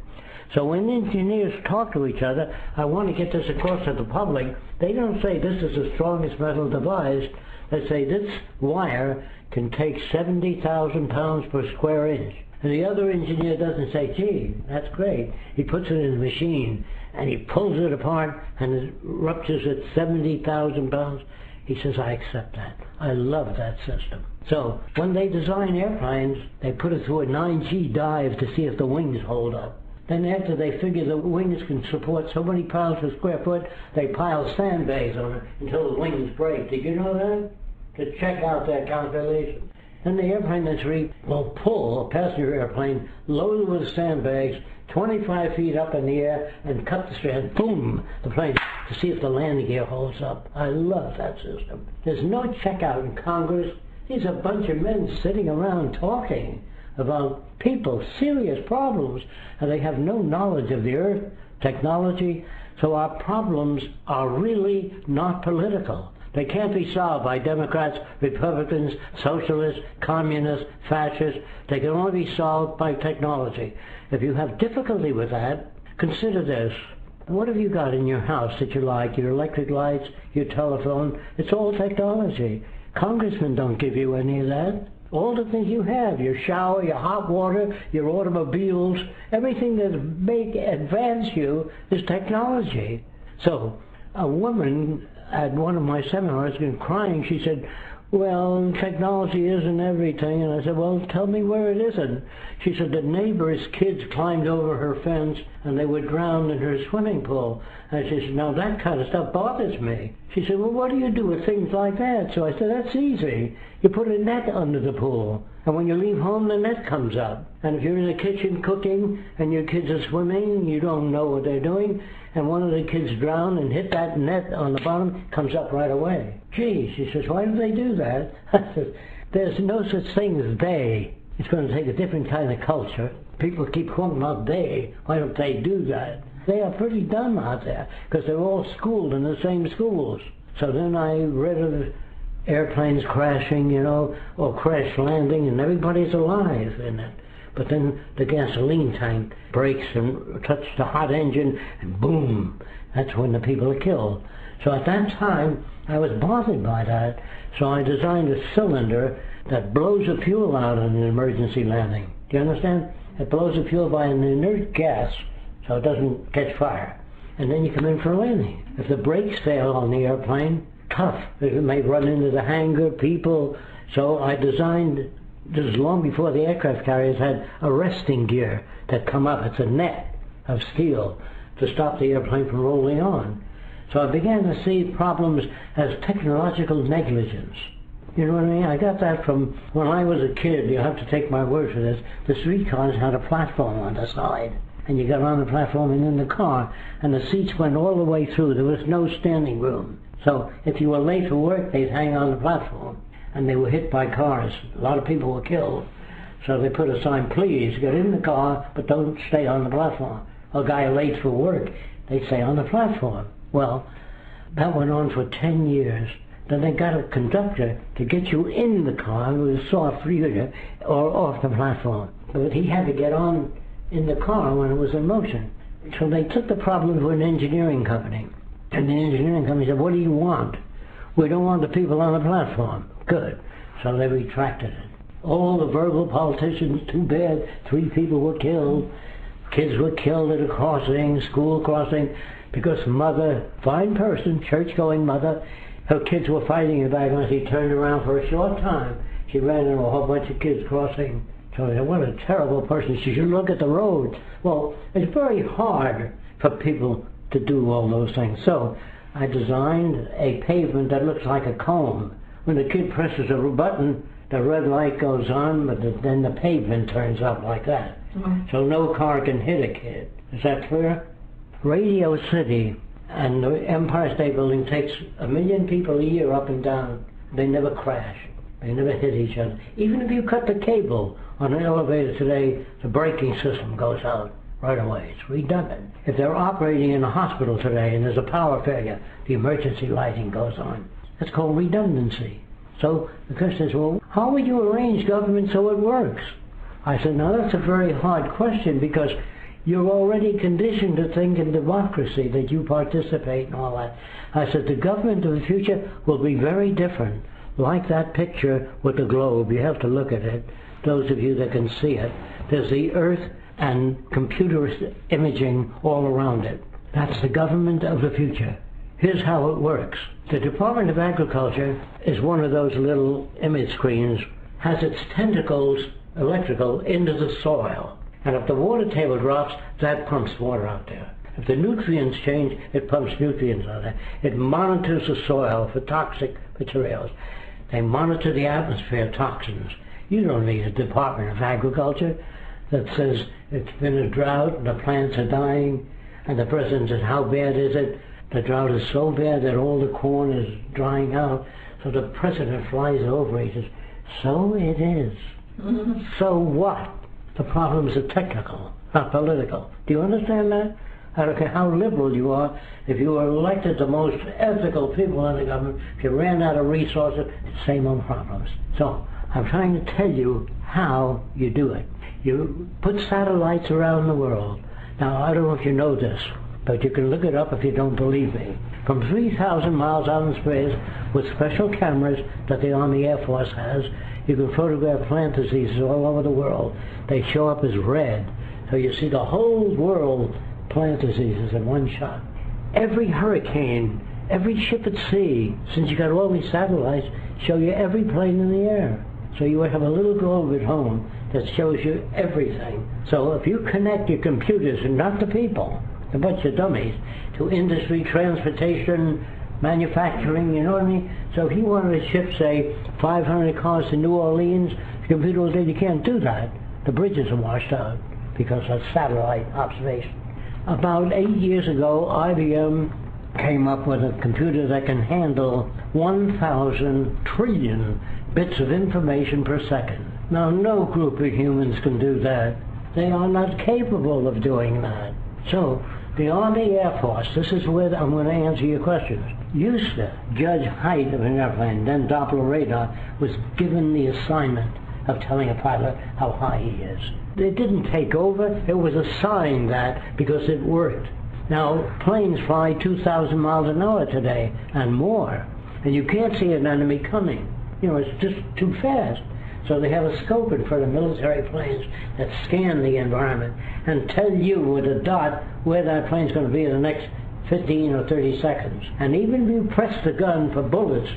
A: So when engineers talk to each other, I want to get this across to the public, they don't say this is the strongest metal devised. They say this wire can take 70,000 pounds per square inch. And the other engineer doesn't say, gee, that's great. He puts it in the machine and he pulls it apart and it ruptures at 70,000 pounds. He says, I accept that. I love that system. So when they design airplanes, they put it through a 9G dive to see if the wings hold up. Then after they figure the wings can support so many pounds per square foot, they pile sandbags on it until the wings break. Did you know that? To check out that calculation. Then the airplane industry will pull a passenger airplane loaded with sandbags 25 feet up in the air and cut the strand, boom, the plane, to see if the landing gear holds up. I love that system. There's no checkout in Congress. These are a bunch of men sitting around talking about people, serious problems, and they have no knowledge of the earth, technology, so our problems are really not political. They can't be solved by Democrats, Republicans, Socialists, Communists, Fascists. They can only be solved by technology. If you have difficulty with that, consider this. What have you got in your house that you like? Your electric lights, your telephone, it's all technology. Congressmen don't give you any of that. All the things you have, your shower, your hot water, your automobiles, everything that make advance you is technology. So a woman at one of my seminars been crying. She said, well, technology isn't everything. And I said, well, tell me where it isn't. She said the neighbor's kids climbed over her fence and they were drowned in her swimming pool. And she said, now that kind of stuff bothers me. She said, well, what do you do with things like that? So I said, that's easy. You put a net under the pool. And when you leave home, the net comes up. And if you're in the kitchen cooking and your kids are swimming, you don't know what they're doing, and one of the kids drowned and hit that net on the bottom, comes up right away. Gee, she says, why do they do that? I said, there's no such thing as they. It's going to take a different kind of culture. People keep quoting about they. Why don't they do that? They are pretty dumb out there because they're all schooled in the same schools. So then I read of airplanes crashing, you know, or crash landing, and everybody's alive in it. But then the gasoline tank breaks and touches the hot engine, and boom, that's when the people are killed. So at that time, I was bothered by that, so I designed a cylinder that blows the fuel out on an emergency landing. Do you understand? It blows the fuel by an inert gas, so it doesn't catch fire. And then you come in for a landing. If the brakes fail on the airplane, tough. It may run into the hangar, people. So I designed, this is long before the aircraft carriers had arresting gear that come up. It's a net of steel to stop the airplane from rolling on. So I began to see problems as technological negligence. You know what I mean? I got that from when I was a kid. You have to take my word for this. The streetcars had a platform on the side. And you got on the platform and in the car, and the seats went all the way through. There was no standing room. So if you were late for work, they'd hang on the platform. And they were hit by cars. A lot of people were killed. So they put a sign, please get in the car, but don't stay on the platform. A guy late for work, they stay on the platform. Well, that went on for 10 years. Then they got a conductor to get you in the car with a soft unit or off the platform. But he had to get on in the car when it was in motion. So they took the problem to an engineering company. And the engineering company said, what do you want? We don't want the people on the platform. Good. So they retracted it. All the verbal politicians, too bad, 3 people were killed. Kids were killed at a crossing, school crossing, because mother, fine person, church-going mother, her kids were fighting in the back, and she turned around for a short time. She ran into a whole bunch of kids crossing. So I said, what a terrible person. She should look at the road. Well, it's very hard for people to do all those things. So I designed a pavement that looks like a comb. When the kid presses a button, the red light goes on, but then the pavement turns up like that. So no car can hit a kid. Is that clear? Radio City and the Empire State Building takes 1 million people a year up and down. They never crash. They never hit each other. Even if you cut the cable on an elevator today, the braking system goes out right away. It's redundant. If they're operating in a hospital today and there's a power failure, the emergency lighting goes on. That's called redundancy. So the question is, well, how would you arrange government so it works? I said, now that's a very hard question, because you're already conditioned to think in democracy, that you participate and all that. I said, the government of the future will be very different. Like that picture with the globe, you have to look at it, those of you that can see it. There's the earth and computer imaging all around it. That's the government of the future. Here's how it works. The Department of Agriculture is one of those little image screens, has its tentacles, electrical, into the soil. And if the water table drops, that pumps water out there. If the nutrients change, it pumps nutrients out there. It monitors the soil for toxic materials. They monitor the atmosphere, toxins. You don't need a Department of Agriculture that says it's been a drought and the plants are dying, and the president says, how bad is it? The drought is so bad that all the corn is drying out. So the president flies over, he says, so it is. So what? The problems are technical, not political. Do you understand that? I don't care how liberal you are, if you were elected the most ethical people in the government, if you ran out of resources, same old problems. So I'm trying to tell you how you do it. You put satellites around the world. Now, I don't know if you know this, but you can look it up if you don't believe me. From 3,000 miles out in space, with special cameras that the Army Air Force has, you can photograph plant diseases all over the world. They show up as red, so you see the whole world plant diseases in one shot. Every hurricane, every ship at sea, since you got all these satellites, show you every plane in the air. So you have a little globe at home that shows you everything. So if you connect your computers, and not the people, a bunch of dummies, to industry, transportation, manufacturing, you know what I mean? So if you wanted to ship, say, 500 cars to New Orleans, the computer will say you can't do that. The bridges are washed out because of satellite observation. About 8 years ago, IBM came up with a computer that can handle 1,000 trillion bits of information per second. Now, no group of humans can do that. They are not capable of doing that. So, the Army Air Force, this is where I'm going to answer your questions, used to judge height of an airplane. Then Doppler radar was given the assignment of telling a pilot how high he is. It didn't take over, it was assigned that because it worked. Now, planes fly 2,000 miles an hour today and more, and you can't see an enemy coming. You know, it's just too fast. So they have a scope in front of military planes that scan the environment and tell you with a dot where that plane's going to be in the next 15 or 30 seconds. And even if you press the gun for bullets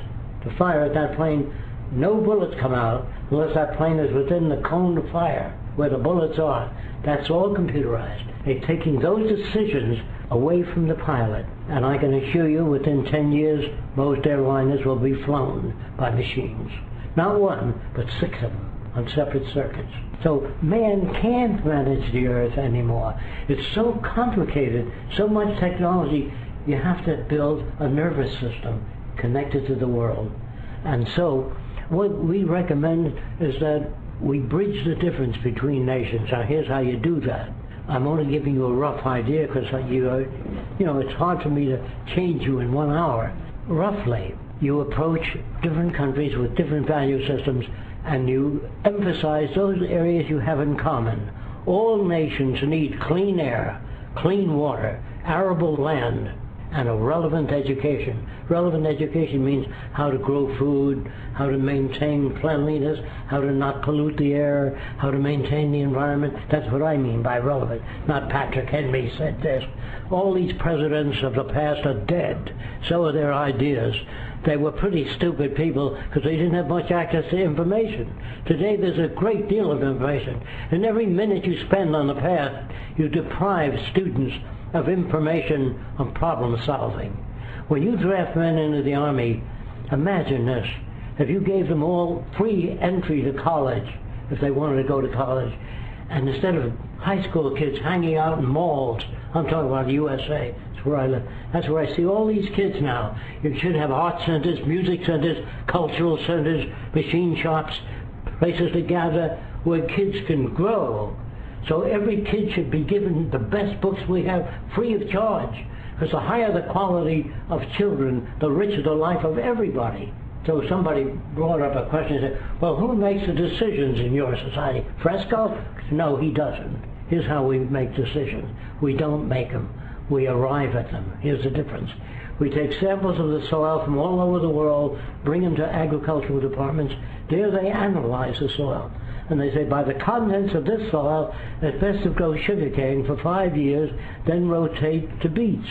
A: to fire at that plane, no bullets come out unless that plane is within the cone of fire where the bullets are. That's all computerized. They're taking those decisions away from the pilot. And I can assure you within 10 years, most airliners will be flown by machines. Not one, but 6 of them on separate circuits. So man can't manage the Earth anymore. It's so complicated, so much technology, you have to build a nervous system connected to the world. And so what we recommend is that we bridge the difference between nations. Now here's how you do that. I'm only giving you a rough idea because it's hard for me to change you in 1 hour. Roughly, you approach different countries with different value systems and you emphasize those areas you have in common. All nations need clean air, clean water, arable land, and a relevant education. Relevant education means how to grow food, how to maintain cleanliness, how to not pollute the air, how to maintain the environment. That's what I mean by relevant, not Patrick Henry said this. All these presidents of the past are dead. So are their ideas. They were pretty stupid people because they didn't have much access to information. Today there's a great deal of information, and every minute you spend on the past, you deprive students of information on problem solving. When you draft men into the Army, imagine this. If you gave them all free entry to college, if they wanted to go to college, and instead of high school kids hanging out in malls, I'm talking about the USA, that's where I live, that's where I see all these kids now. You should have art centers, music centers, cultural centers, machine shops, places to gather where kids can grow. So every kid should be given the best books we have free of charge, because the higher the quality of children, the richer the life of everybody. So somebody brought up a question and said, well, who makes the decisions in your society? Fresco? No, he doesn't. Here's how we make decisions. We don't make them. We arrive at them. Here's the difference. We take samples of the soil from all over the world, bring them to agricultural departments. There they analyze the soil. And they say, by the contents of this soil, it's best to grow sugarcane for 5 years, then rotate to beets.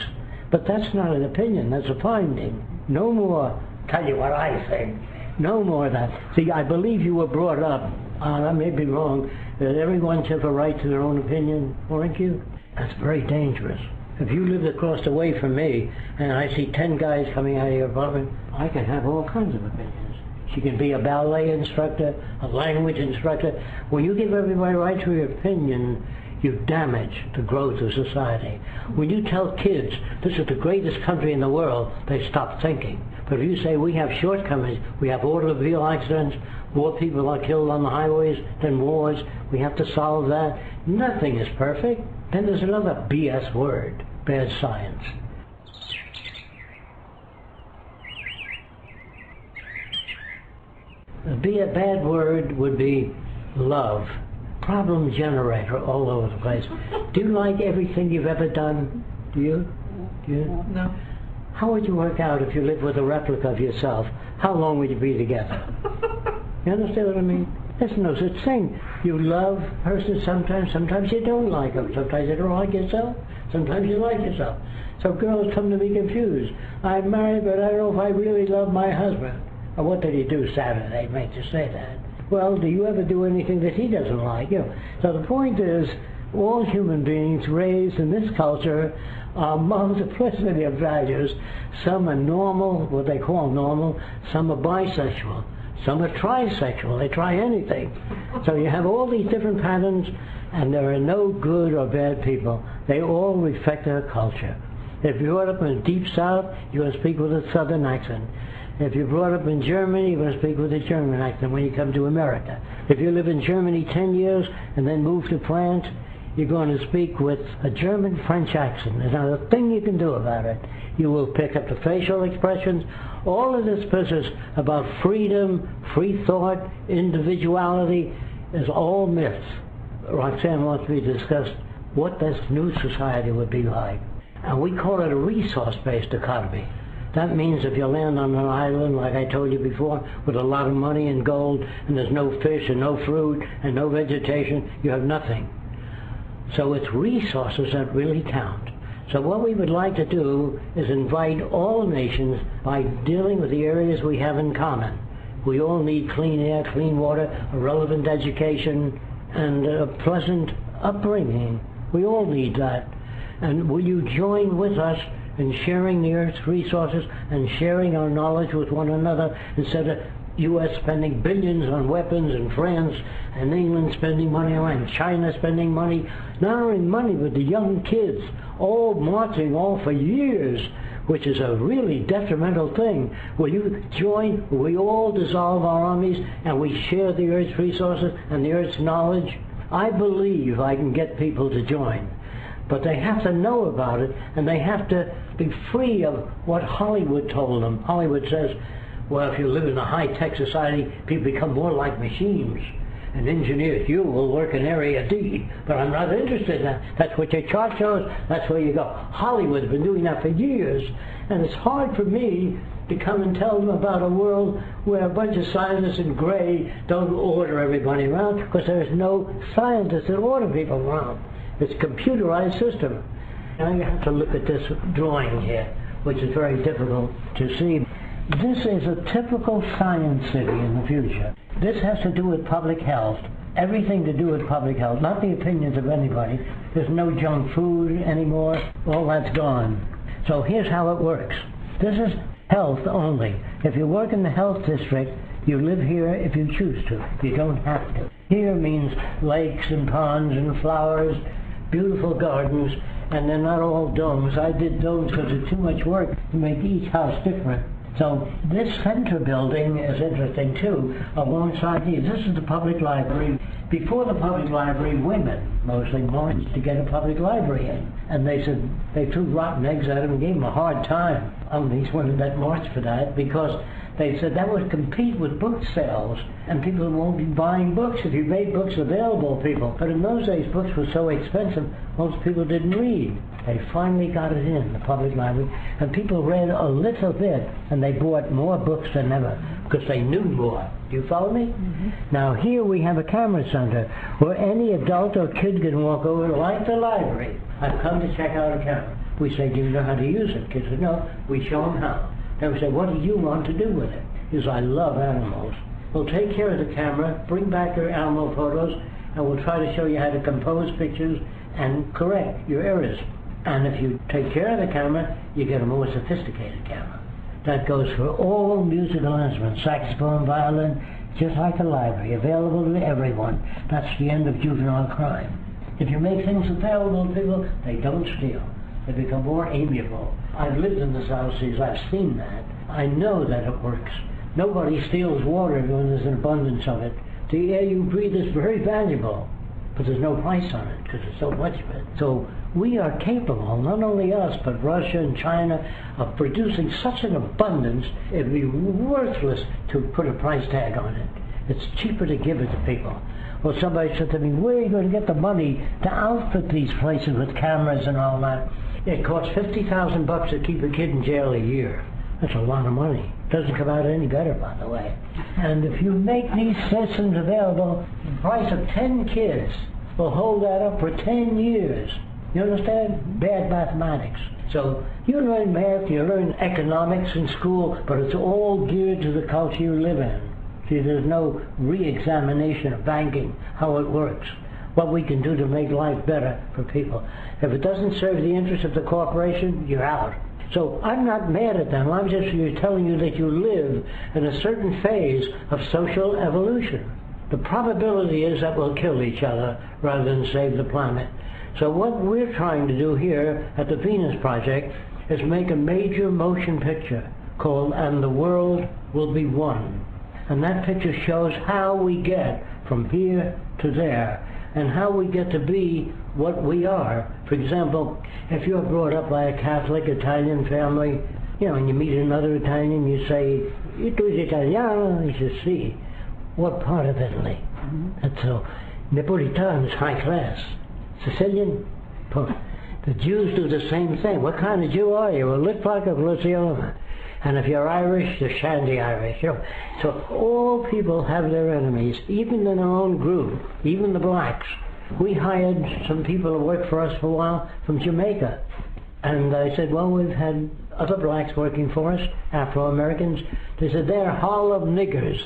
A: But that's not an opinion, that's a finding. No more, tell you what I think. No more of that. See, I believe you were brought up, I may be wrong, that everyone should have a right to their own opinion, weren't you? That's very dangerous. If you lived across the way from me, and I see 10 guys coming out of your apartment, I can have all kinds of opinions. She can be a ballet instructor, a language instructor. When you give everybody right to your opinion, you damage the growth of society. When you tell kids this is the greatest country in the world, they stop thinking. But if you say we have shortcomings, we have automobile accidents, more people are killed on the highways than wars, we have to solve that. Nothing is perfect. Then there's another BS word, bad science. A bad word would be love. Problem generator all over the place. Do you like everything you've ever done? Do you?
B: No.
A: How would you work out if you lived with a replica of yourself? How long would you be together? You understand what I mean? There's no such thing. You love a person sometimes you don't like them. Sometimes you don't like yourself, sometimes you like yourself. So girls come to me confused. I'm married, but I don't know if I really love my husband. Or what did he do Saturday? Make you say that. Well, do you ever do anything that he doesn't like? So the point is, all human beings raised in this culture are multiplicity of values. Some are normal, what they call normal. Some are bisexual. Some are trisexual. They try anything. So you have all these different patterns, and there are no good or bad people. They all reflect their culture. If you're brought up in the Deep South, you're going to speak with a Southern accent. If you're brought up in Germany, you're going to speak with a German accent when you come to America. If you live in Germany 10 years and then move to France, you're going to speak with a German-French accent. There's not a thing you can do about it. You will pick up the facial expressions. All of this business about freedom, free thought, individuality is all myths. Roxanne wants me to discuss what this new society would be like. And we call it a resource-based economy. That means if you land on an island, like I told you before, with a lot of money and gold, and there's no fish and no fruit and no vegetation, you have nothing. So it's resources that really count. So what we would like to do is invite all nations by dealing with the areas we have in common. We all need clean air, clean water, a relevant education, and a pleasant upbringing. We all need that. And will you join with us in sharing the Earth's resources and sharing our knowledge with one another, instead of U.S. spending billions on weapons, and France and England spending money, and China spending money, not only money, but the young kids all marching all for years which is a really detrimental thing. Will you join? Will we all dissolve our armies and we share the Earth's resources and the Earth's knowledge? I believe I can get people to join. But they have to know about it, and they have to be free of what Hollywood told them. Hollywood says, well, if you live in a high-tech society, people become more like machines. And engineers, you will work in Area D, but I'm not interested in that. That's what your chart shows, that's where you go. Hollywood's been doing that for years, and it's hard for me to come and tell them about a world where a bunch of scientists in gray don't order everybody around, because there's no scientists that order people around. It's a computerized system. Now you have to look at this drawing here, which is very difficult to see. This is a typical science city in the future. This has to do with public health. Everything to do with public health, not the opinions of anybody. There's no junk food anymore. All that's gone. So here's how it works. This is health only. If you work in the health district, you live here if you choose to. You don't have to. Here means lakes and ponds and flowers, beautiful gardens, and they're not all domes. I did domes because it's too much work to make each house different. So this center building is interesting too, alongside these. This is the public library. Before the public library, women mostly marched to get a public library in. And they said they threw rotten eggs at him and gave him a hard time. These women that marched for that, because they said that would compete with book sales, and people won't be buying books if you made books available to people. But in those days, books were so expensive, most people didn't read. They finally got it in, the public library, and people read a little bit, and they bought more books than ever, because they knew more. Do you follow me? Mm-hmm. Now here we have a camera center, where any adult or kid can walk over, like the library. I've come to check out a camera. We say, do you know how to use it? Kids say, no. We show them how. Then we say, what do you want to do with it? He says, I love animals. We'll take care of the camera, bring back your animal photos, and we'll try to show you how to compose pictures and correct your errors. And if you take care of the camera, you get a more sophisticated camera. That goes for all musical instruments, saxophone, violin, just like a library, available to everyone. That's the end of juvenile crime. If you make things available to people, they don't steal. They become more amiable. I've lived in the South Seas. I've seen that. I know that it works. Nobody steals water when there's an abundance of it. The air you breathe is very valuable, but there's no price on it because there's so much of it. So we are capable, not only us, but Russia and China, of producing such an abundance, it would be worthless to put a price tag on it. It's cheaper to give it to people. Well, somebody said to me, where are you going to get the money to outfit these places with cameras and all that? It costs $50,000 to keep a kid in jail a year. That's a lot of money. Doesn't come out any better, by the way. And if you make these systems available, the price of 10 kids will hold that up for 10 years. You understand? Bad mathematics. So you learn math, you learn economics in school, but it's all geared to the culture you live in. See, there's no re-examination of banking, how it works, what we can do to make life better for people. If it doesn't serve the interest of the corporation, you're out. So I'm not mad at them. I'm just telling you that you live in a certain phase of social evolution. The probability is that we'll kill each other rather than save the planet. So what we're trying to do here at the Venus Project is make a major motion picture called And the World Will Be One. And that picture shows how we get from here to there and how we get to be what we are. For example, if you're brought up by a Catholic Italian family, and you meet another Italian, you say, "Tu sei italiano?" He says, "Si." What part of Italy? And so, Napolitan is high class. Sicilian? The Jews do the same thing. What kind of Jew are you? Well, look like a Luciano. And if you're Irish, you're Shandy Irish. So all people have their enemies, even in our own group, even the blacks. We hired some people to work for us for a while from Jamaica. And I said, well, we've had other blacks working for us, Afro-Americans. They said, they're Harlem niggers.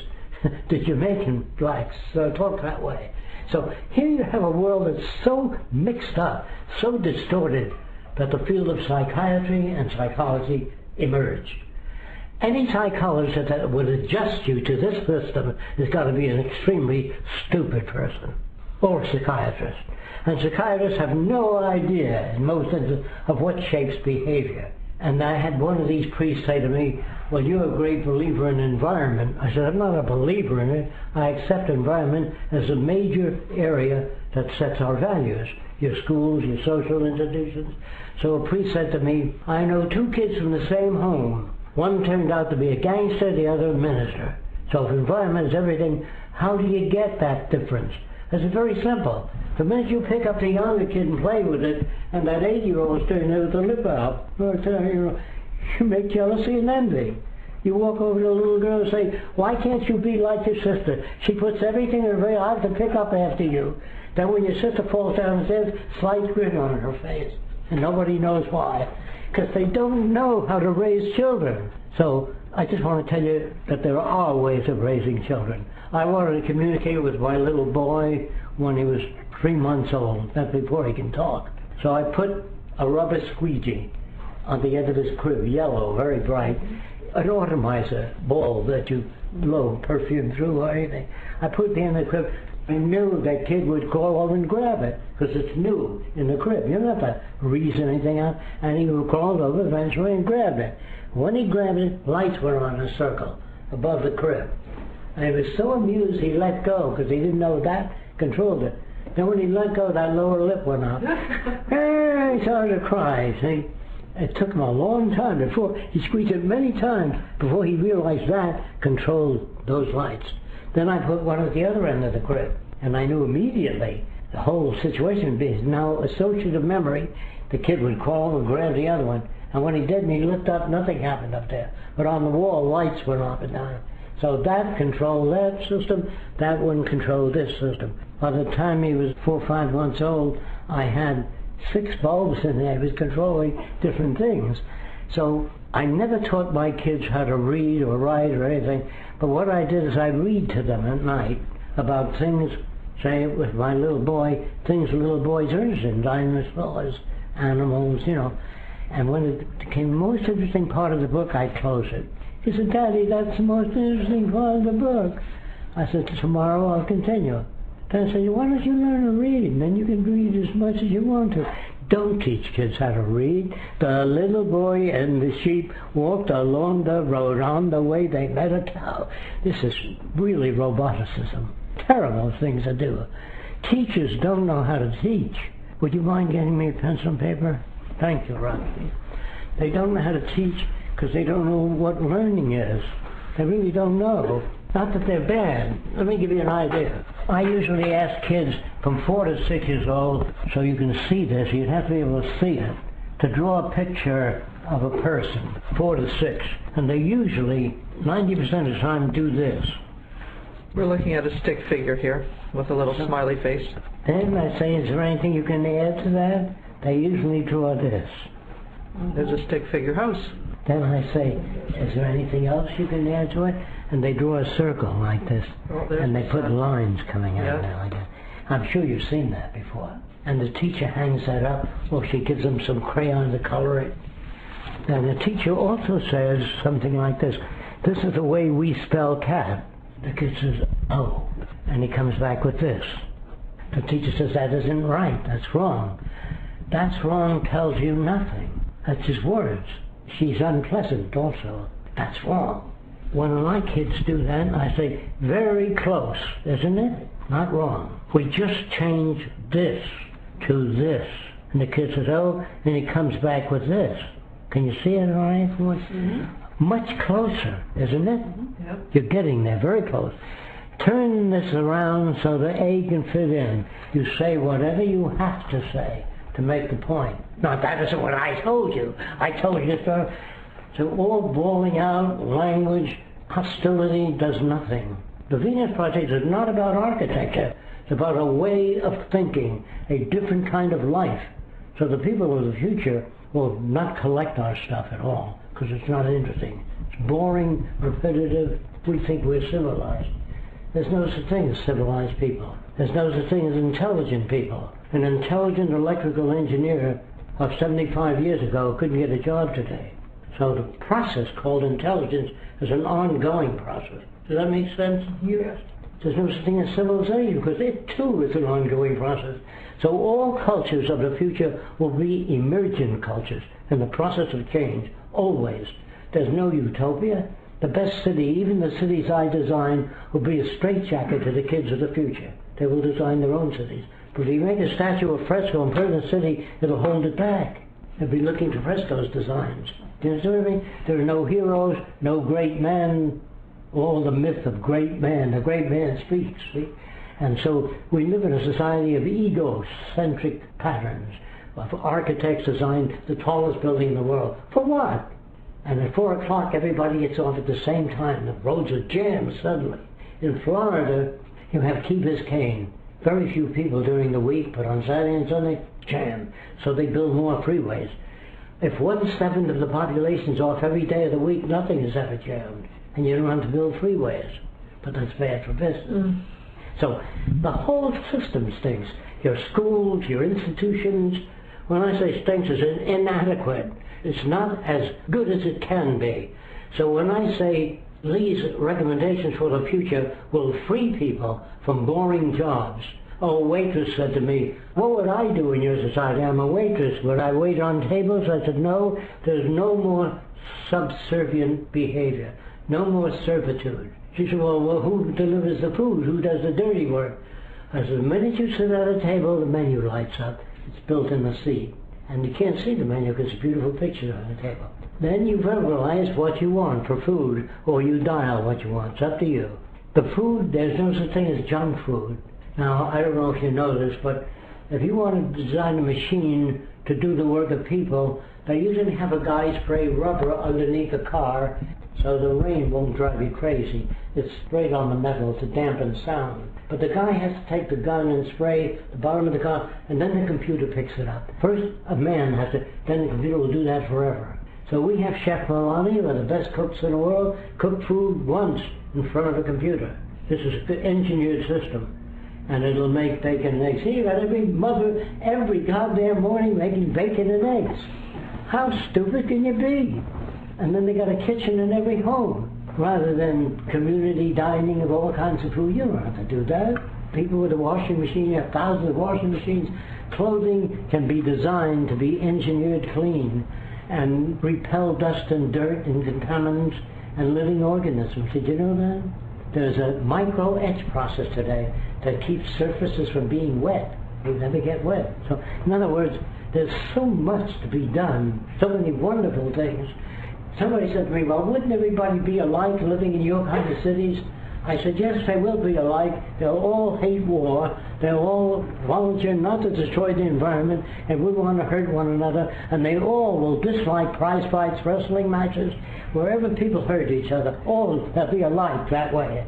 A: The Jamaican blacks talk that way. So here you have a world that's so mixed up, so distorted, that the field of psychiatry and psychology emerged. Any psychologist that would adjust you to this system has got to be an extremely stupid person, or a psychiatrist. And psychiatrists have no idea, in most instances, of what shapes behavior. And I had one of these priests say to me, well, you're a great believer in environment. I said, I'm not a believer in it. I accept environment as a major area that sets our values. Your schools, your social institutions. So a priest said to me, I know two kids from the same home. One turned out to be a gangster, the other a minister. So if environment is everything, how do you get that difference? It's very simple. The minute you pick up the younger kid and play with it, and that 8-year-old is standing there with the lip out, you make jealousy and envy. You walk over to the little girl and say, why can't you be like your sister? She puts everything in her veil. I have to pick up after you. Then when your sister falls down and says, slight grin on her face. And nobody knows why. Because they don't know how to raise children. So I just want to tell you that there are ways of raising children. I wanted to communicate with my little boy when he was 3 months old. That's before he can talk. So I put a rubber squeegee on the end of his crib, yellow, very bright, an atomizer ball that you blow perfume through or anything. I put it at the end of the crib. I knew that kid would crawl over and grab it because it's new in the crib. You don't have to reason anything out. And he would crawl over eventually and grab it. When he grabbed it, lights were on in a circle above the crib. And he was so amused he let go because he didn't know that controlled it. Then when he let go, that lower lip went up. And he started to cry. See? It took him a long time before he squeezed it many times before he realized that controlled those lights. Then I put one at the other end of the crib, and I knew immediately the whole situation being now associative memory. The kid would crawl and grab the other one, and when he did, and he looked up, nothing happened up there. But on the wall, lights went up and down. So that controlled that system, that one controlled this system. By the time he was 4 or 5 months old, I had 6 bulbs in there. I was controlling different things. So I never taught my kids how to read or write or anything, but what I did is I read to them at night about things, say with my little boy, things little boys are interested in, dinosaurs, animals, you know. And when it became the most interesting part of the book, I'd close it. He said, Daddy, that's the most interesting part of the book. I said, tomorrow I'll continue. Then I said, why don't you learn to read? And then you can read as much as you want to. Don't teach kids how to read. The little boy and the sheep walked along the road. On the way they met a cow. This is really roboticism. Terrible thing to do. Teachers don't know how to teach. Would you mind getting me a pencil and paper? Thank you, Rocky. They don't know how to teach because they don't know what learning is. They really don't know. Not that they're bad. Let me give you an idea. I usually ask kids from 4 to 6 years old, so you can see this, you'd have to be able to see it, to draw a picture of a person, 4 to 6. And they usually, 90% of the time, do this.
B: We're looking at a stick figure here with a little smiley face.
A: Then I say, is there anything you can add to that? They usually draw this.
B: There's a stick figure house.
A: Then I say, is there anything else you can add to it? And they draw a circle like this, and they put lines coming out there like that. I'm sure you've seen that before. And the teacher hangs that up, or she gives them some crayon to color it. And the teacher also says something like this, this is the way we spell cat. The kid says, oh, and he comes back with this. The teacher says, that isn't right, that's wrong. That's wrong tells you nothing. That's his words. She's unpleasant also. That's wrong. When my kids do that, I say, very close, isn't it? Not wrong. We just change this to this. And the kid says, oh, and he comes back with this. Can you see it all right? Mm-hmm. Much closer, isn't it? Mm-hmm. Yep. You're getting there, very close. Turn this around so the A can fit in. You say whatever you have to say to make the point. Now, that isn't what I told you. I told you so. So all bawling out, language, hostility does nothing. The Venus Project is not about architecture. It's about a way of thinking, a different kind of life. So the people of the future will not collect our stuff at all, because it's not interesting. It's boring, repetitive. We think we're civilized. There's no such thing as civilized people. There's no such thing as intelligent people. An intelligent electrical engineer of 75 years ago couldn't get a job today. So the process called intelligence is an ongoing process. Does that make sense? Yes. There's no such thing as civilization because it too is an ongoing process. So all cultures of the future will be emergent cultures, in the process of change, always. There's no utopia. The best city, even the cities I design, will be a straitjacket to the kids of the future. They will design their own cities. But if you make a statue of Fresco and put it in a city, it'll hold it back. They'll be looking to Fresco's designs. Do you know what I mean? There are no heroes, no great men, all the myth of great man. The great man speaks, see? And so we live in a society of egocentric patterns, of architects designed the tallest building in the world. For what? And at 4 o'clock everybody gets off at the same time. The roads are jammed suddenly. In Florida, you have Key Biscayne. Very few people during the week, but on Saturday and Sunday, jammed. So they build more freeways. If 1/7 of the population's off every day of the week, nothing is ever jammed. And you don't have to build freeways. But that's bad for business. So the whole system stinks. Your schools, your institutions, when I say stinks, it's inadequate. It's not as good as it can be. So when I say these recommendations for the future will free people from boring jobs. Oh, a waitress said to me, what would I do in your society? I'm a waitress. Would I wait on tables? I said, no, there's no more subservient behavior. No more servitude. She said, well, who delivers the food? Who does the dirty work? I said, the minute you sit at a table, the menu lights up. It's built in the seat. And you can't see the menu because it's a beautiful picture on the table. Then you verbalize what you want for food, or you dial what you want. It's up to you. The food, there's no such thing as junk food. Now, I don't know if you know this, but if you want to design a machine to do the work of people, they usually have a guy spray rubber underneath the car so the rain won't drive you crazy. It's sprayed on the metal to dampen sound. But the guy has to take the gun and spray the bottom of the car, and then the computer picks it up. First, a man has to, then the computer will do that forever. So we have Chef Milani, one of the best cooks in the world, cook food once in front of a computer. This is an engineered system. And it'll make bacon and eggs. See, you got every mother every goddamn morning making bacon and eggs. How stupid can you be? And then they got a kitchen in every home, rather than community dining of all kinds of food. You don't have to do that. People with a washing machine, you have thousands of washing machines. Clothing can be designed to be engineered clean and repel dust and dirt and contaminants and living organisms. Did you know that? There's a micro-etch process today that keeps surfaces from being wet. They never get wet. So, in other words, there's so much to be done, so many wonderful things. Somebody said to me, well, wouldn't everybody be alike living in your kind of cities? I said, yes, they will be alike. They'll all hate war. They'll all volunteer not to destroy the environment, and we want to hurt one another. And they all will dislike prize fights, wrestling matches, wherever people hurt each other. All they'll be alike that way.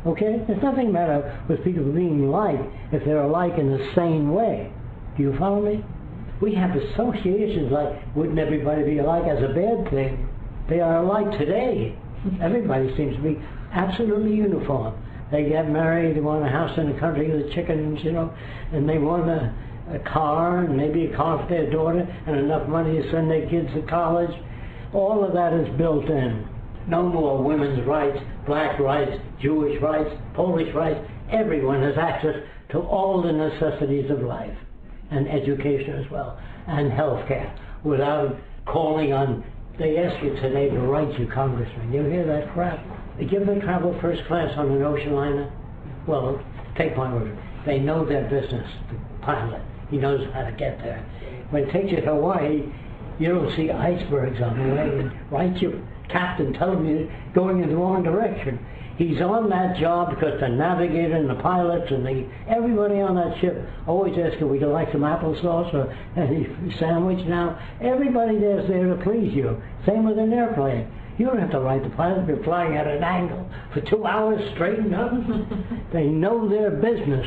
A: Okay? There's nothing matter with people being alike if they're alike in a sane way. Do you follow me? We have associations like, wouldn't everybody be alike, as a bad thing. They are alike today. Everybody seems to be absolutely uniform. They get married, they want a house in the country with chickens, you know, and they want a car, and maybe a car for their daughter, and enough money to send their kids to college. All of that is built in. No more women's rights, black rights, Jewish rights, Polish rights. Everyone has access to all the necessities of life, and education as well, and health care, without calling on. They ask you today to write you, Congressman. You hear that crap? They give them travel first class on an ocean liner. Well, take my word. They know their business. The pilot, he knows how to get there. When it takes you to Hawaii, you don't see icebergs on the way. Write your captain, tell him you're going in the wrong direction. He's on that job because the navigator and the pilots and everybody on that ship always ask him, would you like some applesauce or any sandwich now? Everybody there's there to please you. Same with an airplane. You don't have to write the pilot. You're flying at an angle for 2 hours straight and nothing. They know their business.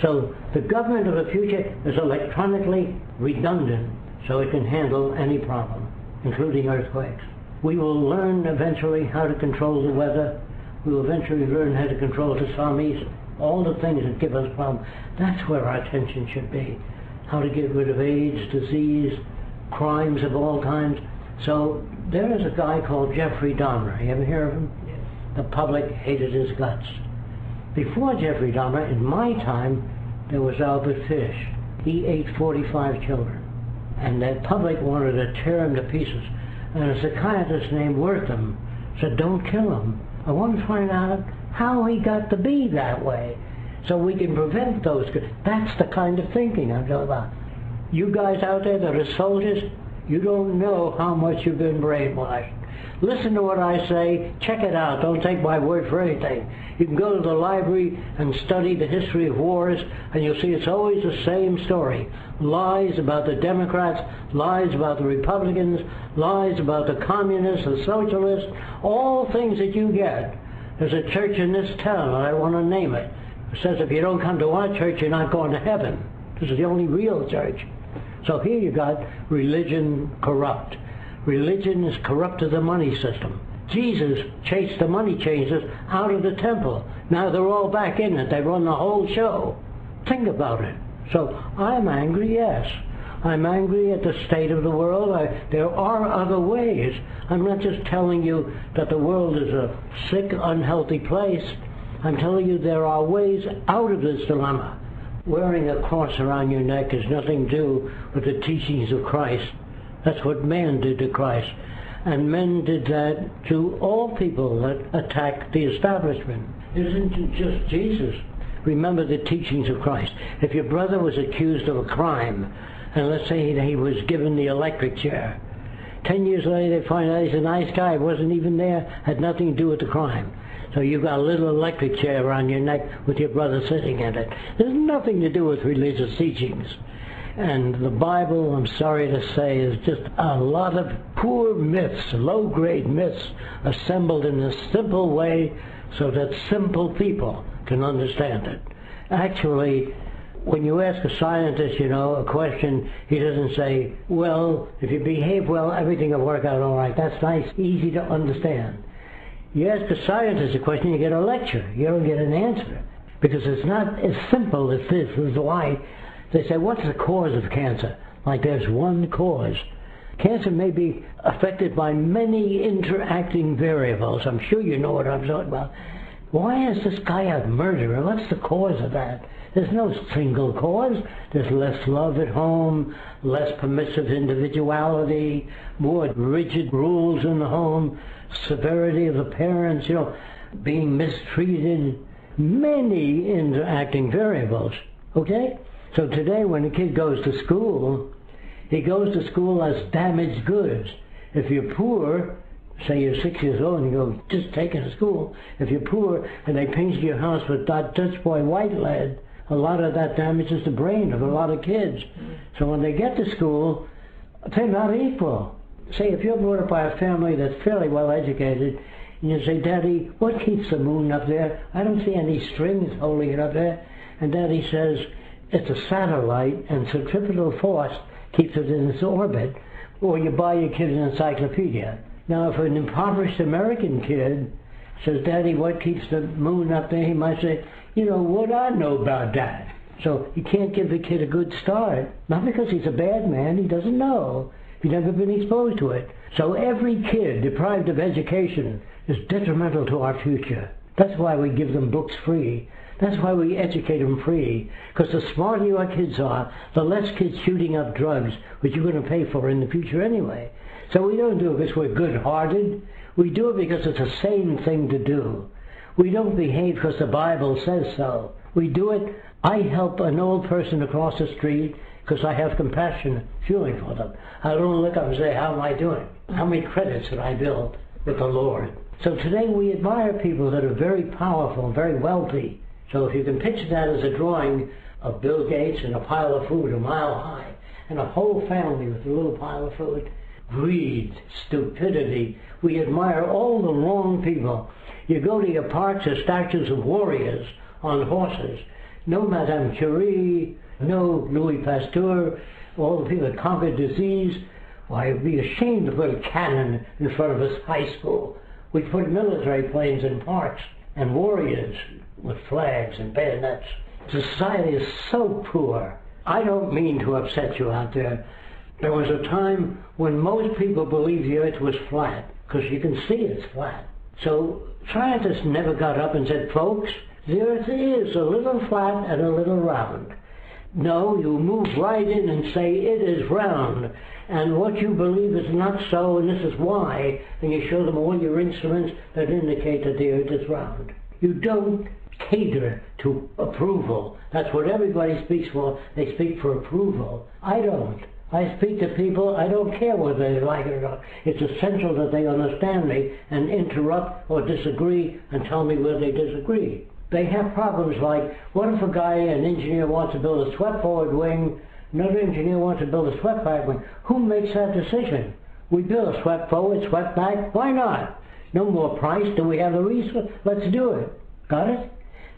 A: So the government of the future is electronically redundant so it can handle any problem, including earthquakes. We will learn eventually how to control the weather. We will eventually learn how to control the tsunamis, all the things that give us problems. That's where our attention should be. How to get rid of AIDS, disease, crimes of all kinds. So there is a guy called Jeffrey Dahmer. You ever hear of him? Yes. The public hated his guts. Before Jeffrey Dahmer, in my time, there was Albert Fish. He ate 45 children. and the public wanted to tear him to pieces. And a psychiatrist named Wortham said, don't kill him. I want to find out how he got to be that way so we can prevent those. That's the kind of thinking I'm talking about. You guys out there that are soldiers, you don't know how much you've been brainwashed. Listen to what I say. Check it out. Don't take my word for anything. You can go to the library and study the history of wars, and you'll see it's always the same story. Lies about the Democrats, lies about the Republicans, lies about the communists, the socialists, all things that you get. There's a church in this town, and I want to name it. It says if you don't come to our church, you're not going to heaven. This is the only real church. So here you got religion corrupt. Religion is corrupt to the money system. Jesus chased the money changers out of the temple. Now they're all back in it. They run the whole show. Think about it. So I'm angry, yes. I'm angry at the state of the world. There are other ways. I'm not just telling you that the world is a sick, unhealthy place. I'm telling you there are ways out of this dilemma. Wearing a cross around your neck has nothing to do with the teachings of Christ. That's what man did to Christ. And men did that to all people that attacked the establishment. It isn't just Jesus. Remember the teachings of Christ. If your brother was accused of a crime, and let's say he was given the electric chair, 10 years later they find out he's a nice guy, wasn't even there, had nothing to do with the crime. So you've got a little electric chair around your neck with your brother sitting in it. There's nothing to do with religious teachings. And the Bible, I'm sorry to say, is just a lot of poor myths, low-grade myths, assembled in a simple way so that simple people can understand it. Actually, when you ask a scientist, a question, he doesn't say, well, if you behave well, everything will work out all right. That's nice, easy to understand. You ask a scientist a question, you get a lecture. You don't get an answer. Because it's not as simple as this. This is why they say, what's the cause of cancer? Like there's one cause. Cancer may be affected by many interacting variables. I'm sure you know what I'm talking about. Why is this guy a murderer? What's the cause of that? There's no single cause. There's less love at home, less permissive individuality, more rigid rules in the home, severity of the parents, being mistreated, many interacting variables. Okay? So today when a kid goes to school, he goes to school as damaged goods. If you're poor, say you're 6 years old and you go just taking to school, if you're poor and they paint your house with that Dutch boy white lead, a lot of that damages the brain of a lot of kids. So when they get to school, they're not equal. Say if you're brought up by a family that's fairly well educated, and you say, Daddy, what keeps the moon up there? I don't see any strings holding it up there. And Daddy says, it's a satellite, and centripetal force keeps it in its orbit. Or you buy your kid an encyclopedia. Now, if an impoverished American kid says, Daddy, what keeps the moon up there? He might say, what I know about that? So you can't give the kid a good start. Not because he's a bad man, he doesn't know. He's never been exposed to it. So every kid deprived of education is detrimental to our future. That's why we give them books free. That's why we educate them free. Because the smarter your kids are, the less kids shooting up drugs, which you're going to pay for in the future anyway. So we don't do it because we're good-hearted. We do it because it's a sane thing to do. We don't behave because the Bible says so. We do it. I help an old person across the street because I have compassion, feeling for them. I don't look up and say, how am I doing? How many credits did I build with the Lord? So today we admire people that are very powerful, very wealthy. So if you can picture that as a drawing of Bill Gates and a pile of food a mile high, and a whole family with a little pile of food, greed, stupidity, we admire all the wrong people. You go to your parks, there's statues of warriors on horses. No Madame Curie, no Louis Pasteur, all the people that conquered disease. Why, it would be ashamed to put a cannon in front of this high school. We put military planes in parks and warriors with flags and bayonets. Society is so poor. I don't mean to upset you out there. There was a time when most people believed the earth was flat, because you can see it's flat. So scientists never got up and said, folks, the earth is a little flat and a little round. No, you move right in and say it is round, and what you believe is not so, and this is why, and you show them all your instruments that indicate that the earth is round. You don't cater to approval. That's what everybody speaks for. They speak for approval. I don't. I speak to people, I don't care whether they like it or not. It's essential that they understand me and interrupt or disagree and tell me where they disagree. They have problems like, what if a guy, an engineer, wants to build a swept-forward wing, another engineer wants to build a swept-back wing? Who makes that decision? We build a swept-forward, swept-back, why not? No more price, do we have the resource? Let's do it. Got it?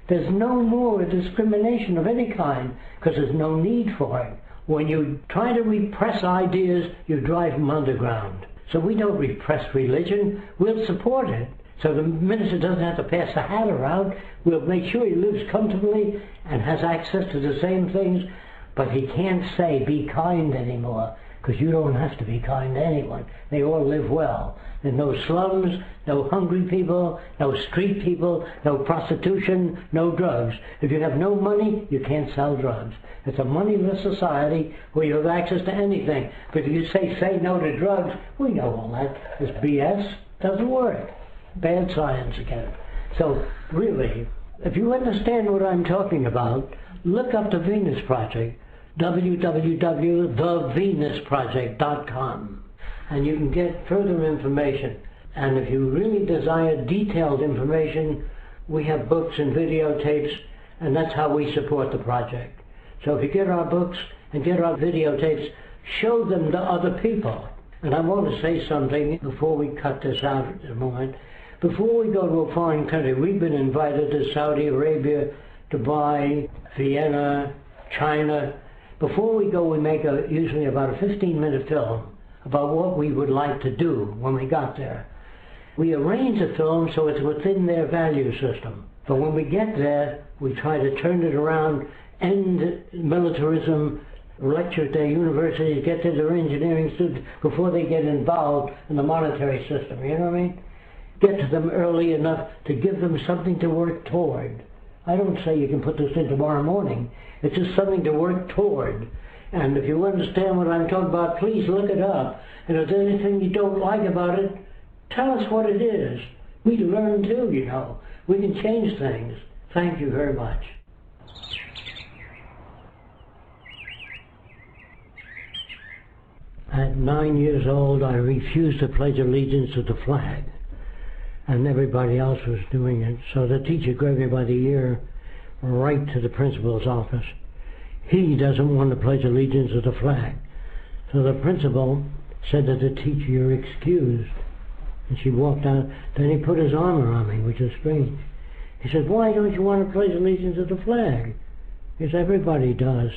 A: There's no more discrimination of any kind, because there's no need for it. When you try to repress ideas, you drive them underground. So we don't repress religion, we'll support it. So the minister doesn't have to pass the hat around. We'll make sure he lives comfortably and has access to the same things, but he can't say be kind anymore, because you don't have to be kind to anyone. They all live well. There's no slums, no hungry people, no street people, no prostitution, no drugs. If you have no money, you can't sell drugs. It's a moneyless society where you have access to anything. But if you say no to drugs, we know all that. It's BS. Doesn't work. Bad science again. So really, if you understand what I'm talking about, look up the Venus Project, www.thevenusproject.com, and you can get further information. And if you really desire detailed information, we have books and videotapes, and that's how we support the project. So if you get our books and get our videotapes, show them to other people. And I want to say something before we cut this out in a moment. Before we go to a foreign country, we've been invited to Saudi Arabia, Dubai, Vienna, China. Before we go, we make usually about a 15-minute film about what we would like to do when we got there. We arrange the film so it's within their value system. But when we get there, we try to turn it around, end militarism, lecture at their universities, get to their engineering students before they get involved in the monetary system, you know what I mean? Get to them early enough to give them something to work toward. I don't say you can put this in tomorrow morning. It's just something to work toward. And if you understand what I'm talking about, please look it up. And if there's anything you don't like about it, tell us what it is. We learn too, you know. We can change things. Thank you very much. At 9 years old, I refused to pledge allegiance to the flag, and everybody else was doing it. So the teacher grabbed me by the ear, right to the principal's office. He doesn't want to pledge allegiance to the flag. So the principal said to the teacher, "You're excused." And she walked out. Then he put his arm around me, which was strange. He said, "Why don't you want to pledge allegiance to the flag?" He said, "Everybody does."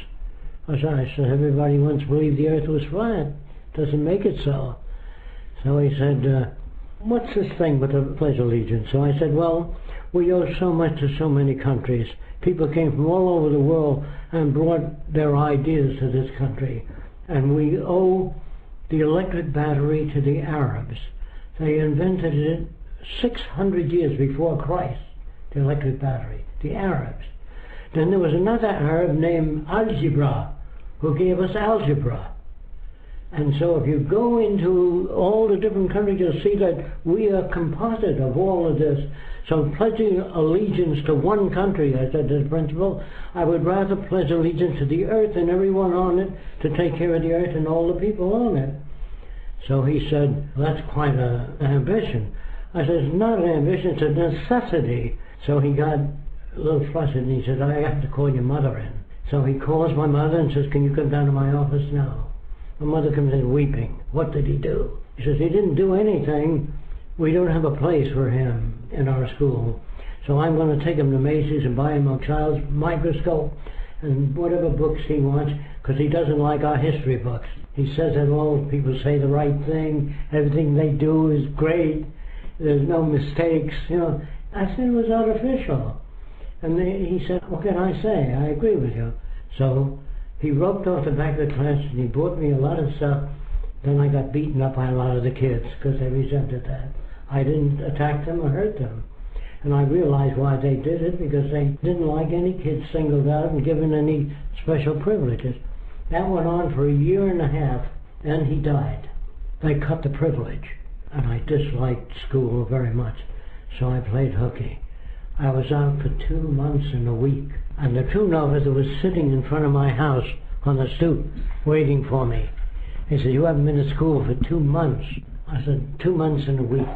A: I said, "Everybody once believed the earth was flat. Doesn't make it so." So he said, "What's this thing with the pledge allegiance?" So I said, "Well, we owe so much to so many countries. People came from all over the world and brought their ideas to this country. And we owe the electric battery to the Arabs. They invented it 600 years before Christ, the electric battery, the Arabs. Then there was another Arab named Algebra who gave us algebra. And so if you go into all the different countries, you'll see that we are composite of all of this. So pledging allegiance to one country, I said to the principal, I would rather pledge allegiance to the earth and everyone on it to take care of the earth and all the people on it. So he said, "Well, that's quite an ambition." I said, "It's not an ambition, it's a necessity." So he got a little flustered and he said, "I have to call your mother in." So he calls my mother and says, "Can you come down to my office now?" My mother comes in weeping. What did he do? He says, "He didn't do anything. We don't have a place for him in our school. So I'm going to take him to Macy's and buy him a child's microscope and whatever books he wants, because he doesn't like our history books. He says that all people say the right thing, everything they do is great, there's no mistakes, you know." I said it was artificial. And he said, "What can I say? I agree with you." So he roped off the back of the class and he bought me a lot of stuff. Then I got beaten up by a lot of the kids because they resented that. I didn't attack them or hurt them. And I realized why they did it, because they didn't like any kids singled out and given any special privileges. That went on for a year and a half, and he died. They cut the privilege, and I disliked school very much, so I played hooky. I was out for 2 months and a week, and the tune officer was sitting in front of my house on the stoop, waiting for me. He said, "You haven't been to school for 2 months." I said, 2 months and a week.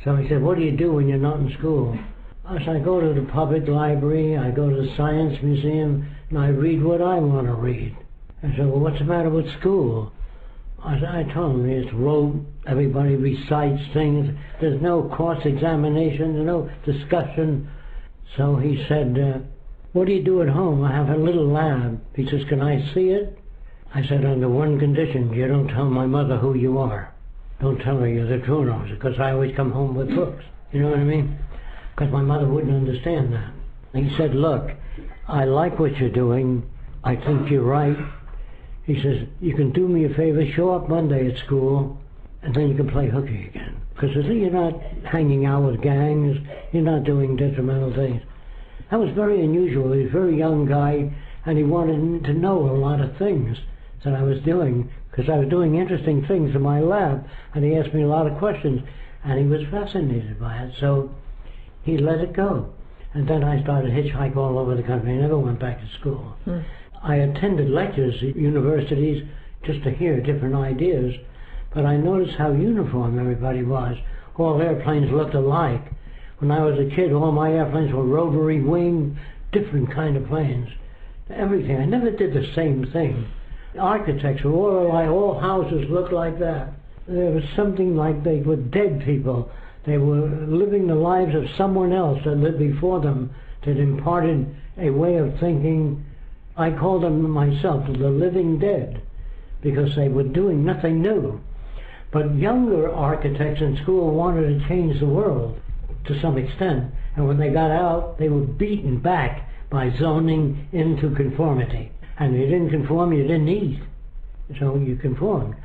A: So he said, "What do you do when you're not in school?" I said, "I go to the public library, I go to the science museum, and I read what I want to read." I said, "Well, what's the matter with school?" I told him, it's rote, everybody recites things, there's no cross-examination, there's no discussion. So he said, "What do you do at home?" "I have a little lab." He says, "Can I see it?" I said, "Under one condition, you don't tell my mother who you are. Don't tell her you're the truant officer, because I always come home with books." You know what I mean? Because my mother wouldn't understand that. He said, "Look, I like what you're doing. I think you're right." He says, "You can do me a favor, show up Monday at school, and then you can play hooky again. Because you're not hanging out with gangs, you're not doing detrimental things." That was very unusual. He was a very young guy, and he wanted to know a lot of things that I was doing, because I was doing interesting things in my lab, and he asked me a lot of questions, and he was fascinated by it, so he let it go. And then I started hitchhiking all over the country. I never went back to school. I attended lectures at universities just to hear different ideas, but I noticed how uniform everybody was. All airplanes looked alike. When I was a kid, all my airplanes were rotary wing, different kind of planes. Everything. I never did the same thing. Architecture, all houses looked like that. There was something like they were dead people. They were living the lives of someone else that lived before them, that imparted a way of thinking. I called them myself the living dead, because they were doing nothing new. But younger architects in school wanted to change the world to some extent, and when they got out, they were beaten back by zoning into conformity. And you didn't conform, you didn't eat. So you conformed.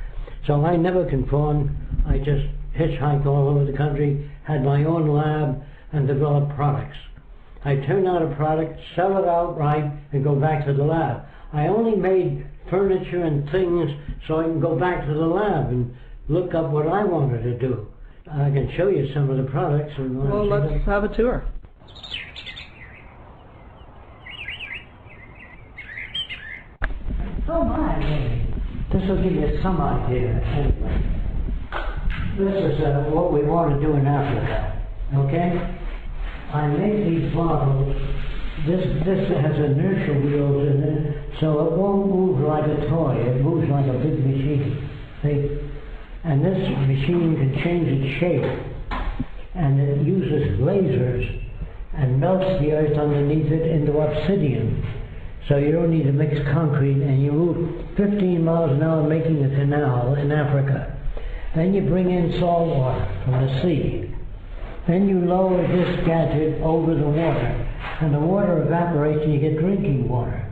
A: So I never conformed. I just hitchhiked all over the country, had my own lab, and developed products. I turn out a product, sell it outright, and go back to the lab. I only made furniture and things so I can go back to the lab and look up what I wanted to do. I can show you some of the products.
B: Well, let's have a tour.
A: Oh my! This will give you some idea. Anyway, this is what we want to do in Africa. Okay? I made these bottles. This has inertial wheels in it, so it won't move like a toy. It moves like a big machine. See? And this machine can change its shape, and it uses lasers and melts the earth underneath it into obsidian. So you don't need to mix concrete, and you move 15 miles an hour making a canal in Africa. Then you bring in salt water from the sea. Then you lower this gadget over the water, and the water evaporates and you get drinking water.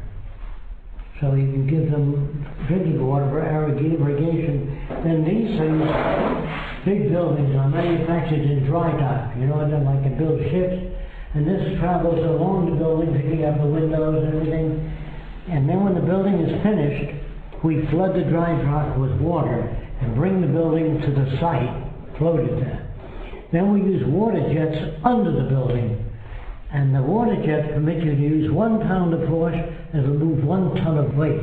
A: So you can give them drinking water for irrigation. Then these things, big buildings, are manufactured in dry dock. You know, they're like they build ships. And this travels along the building, picking up the windows and everything. And then when the building is finished, we flood the dry dock with water and bring the building to the site, floated there. Then we use water jets under the building. And the water jets permit you to use 1 pound of force and it'll move 1 ton of weight.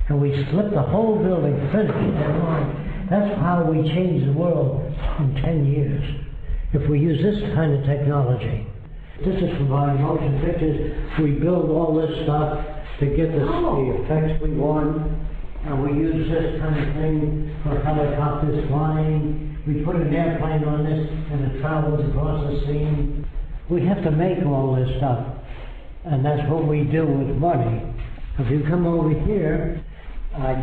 A: And we slip the whole building, finish it. That's how we change the world in 10 years, if we use this kind of technology. This is from our motion pictures. We build all this stuff to get the effects we want, and we use this kind of thing for helicopters flying. We put an airplane on this, and it travels across the scene. We have to make all this stuff, and that's what we do with money. If you come over here, I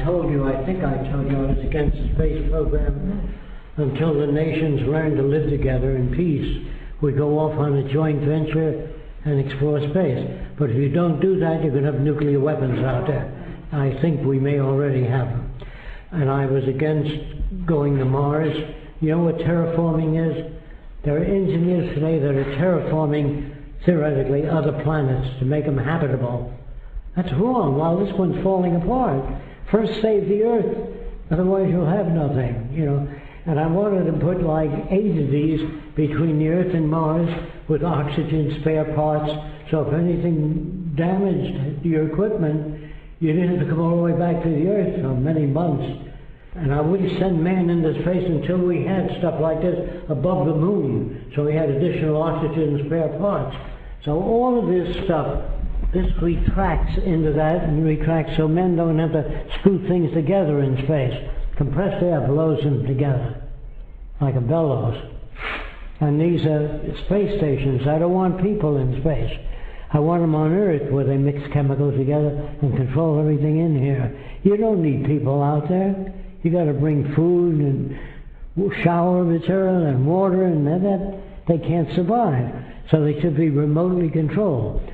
A: think I told you I was against the space program until the nations learn to live together in peace. We go off on a joint venture and explore space. But if you don't do that, you're going to have nuclear weapons out there. I think we may already have them. And I was against going to Mars. You know what terraforming is? There are engineers today that are terraforming, theoretically, other planets to make them habitable. That's wrong. While this one's falling apart, first save the Earth, otherwise you'll have nothing, you know. And I wanted to put like 8 of these between the Earth and Mars with oxygen, spare parts, so if anything damaged your equipment, you didn't have to come all the way back to the Earth for many months. And I wouldn't send man into space until we had stuff like this above the moon, so we had additional oxygen and spare parts. So all of this stuff, this retracts into that and retracts so men don't have to screw things together in space. Compressed air blows them together like a bellows. And these are space stations. I don't want people in space. I want them on Earth where they mix chemicals together and control everything in here. You don't need people out there. You got to bring food and shower material and water, and that they can't survive. So they should be remotely controlled.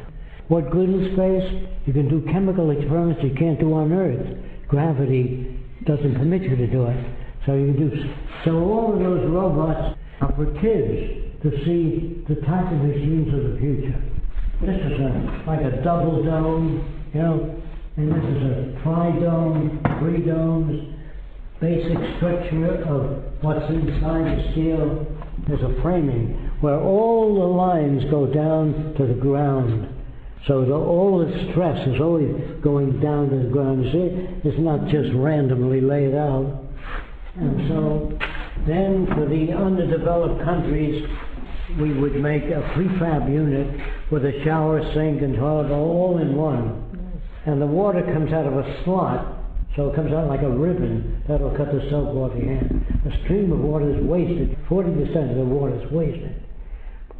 A: What good is space? You can do chemical experiments you can't do on Earth. Gravity doesn't permit you to do it. So you can do. So all of those robots are for kids to see the type of machines of the future. This is like a double dome, you know, and this is a tri-dome, 3 domes. Basic structure of what's inside the steel. There's a framing where all the lines go down to the ground. So all the stress is always going down to the ground. You see, it's not just randomly laid out. And so then for the underdeveloped countries, we would make a prefab unit with a shower, sink, and toilet all in one. And the water comes out of a slot. So it comes out like a ribbon. That'll cut the soap off your hand. A stream of water is wasted. 40% of the water is wasted.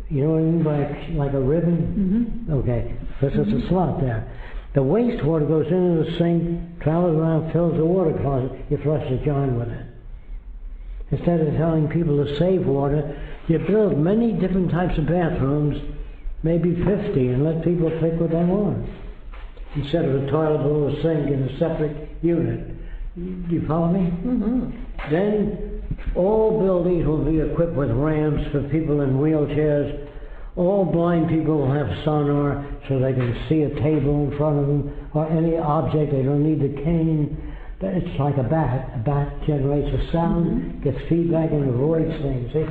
A: You know what I mean by like a ribbon? Mm-hmm. Okay. This is a slot there. The wastewater goes into the sink, travels around, fills the water closet. You flush the john with it. Instead of telling people to save water, you build many different types of bathrooms, maybe 50, and let people pick what they want. Instead of a toilet bowl or sink in a separate unit. Do you follow me? Mm-hmm. Then all buildings will be equipped with ramps for people in wheelchairs. All blind people will have sonar so they can see a table in front of them or any object. They don't need the cane. It's like a bat. A bat generates a sound, gets feedback, and avoids things. See?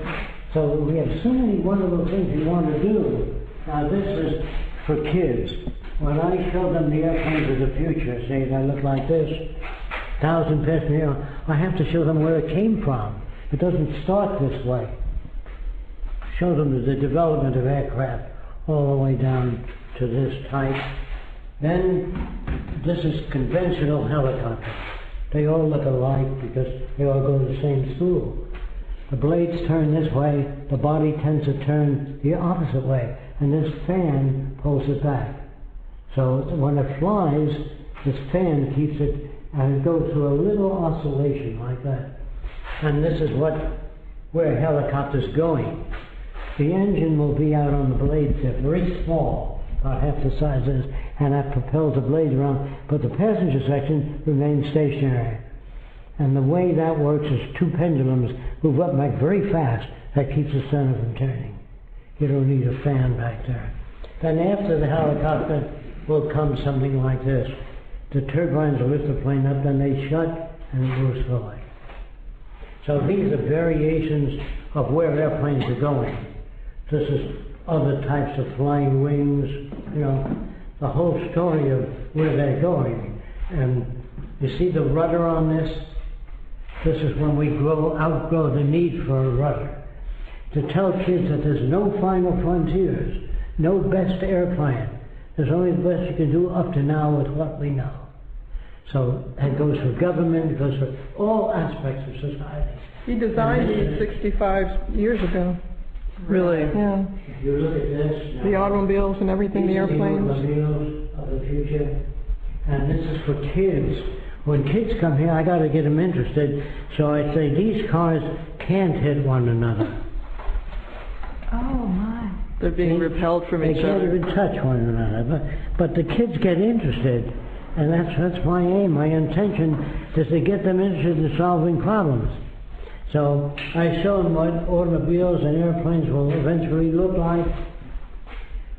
A: So we have so many wonderful things we want to do. Now this is for kids. When I show them the airplanes of the future, say they look like this, 1,000 passenger, I have to show them where it came from. It doesn't start this way. Show them the development of aircraft all the way down to this type. Then this is conventional helicopter. They all look alike because they all go to the same school. The blades turn this way, the body tends to turn the opposite way, and this fan pulls it back. So when it flies, this fan keeps it, and it goes through a little oscillation like that. And this is where a helicopter's going. The engine will be out on the blades. They're very small, about half the size of this, and that propels the blades around. But the passenger section remains stationary. And the way that works is 2 pendulums move up and back very fast. That keeps the center from turning. You don't need a fan back there. Then after the helicopter will come something like this. The turbines will lift the plane up, then they shut, and it moves forward. So these are variations of where airplanes are going. This is other types of flying wings, you know, the whole story of where they're going. And you see the rudder on this? This is when we outgrow the need for a rudder. To tell kids that there's no final frontiers, no best airplane. There's only the best you can do up to now with what we know. So that goes for government, it goes for all aspects of society.
C: He designed these 65 years ago.
B: Really?
C: Yeah.
A: If you look at this,
C: The automobiles and everything, the airplanes.
A: The automobiles of the future. And this is for kids. When kids come here, I got to get them interested. So I say these cars can't hit one another.
D: Oh my.
B: They're being repelled from each
A: They can't
B: other.
A: even touch one another. But the kids get interested. And that's my aim. My intention is to get them interested in solving problems. So I show them what automobiles and airplanes will eventually look like,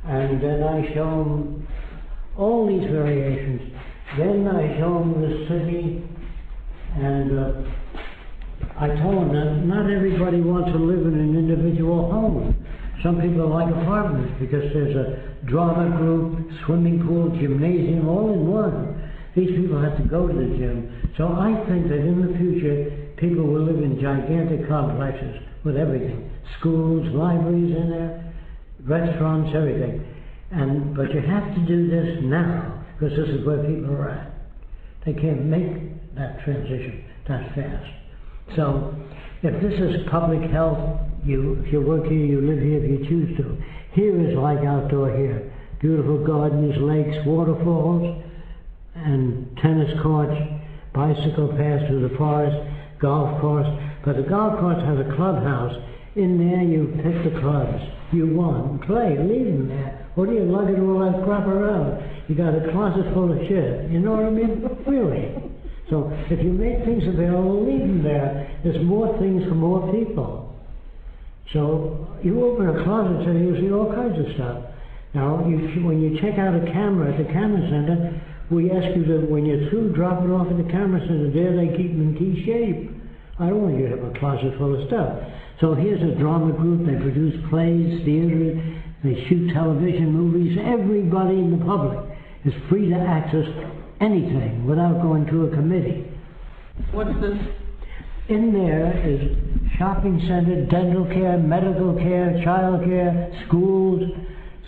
A: and then I show them all these variations. Then I show them the city, and I told them that not everybody wants to live in an individual home. Some people like apartments because there's a drama group, swimming pool, gymnasium, all in one. These people have to go to the gym. So I think that in the future, people will live in gigantic complexes with everything. Schools, libraries in there, restaurants, everything. But you have to do this now, because this is where people are at. They can't make that transition that fast. So if this is public health, if you work here, you live here if you choose to. Here is like outdoor here. Beautiful gardens, lakes, waterfalls, and tennis courts, bicycle paths through the forest, golf course. But the golf course has a clubhouse. In there you pick the clubs you want. Play, leave them there. What are you lugging all that crap around? You got a closet full of shit. You know what I mean? Really. So if you make things available, leave them there. There's more things for more people. So you open a closet and you see all kinds of stuff. Now, when you check out a camera at the camera center, we ask you to, when you're through, drop it off at the camera center. There they keep them in key shape. I don't want you to have a closet full of stuff. So here's a drama group. They produce plays, theater, they shoot television, movies. Everybody in the public is free to access anything without going to a committee.
B: What's this?
A: In there is shopping center, dental care, medical care, child care, schools.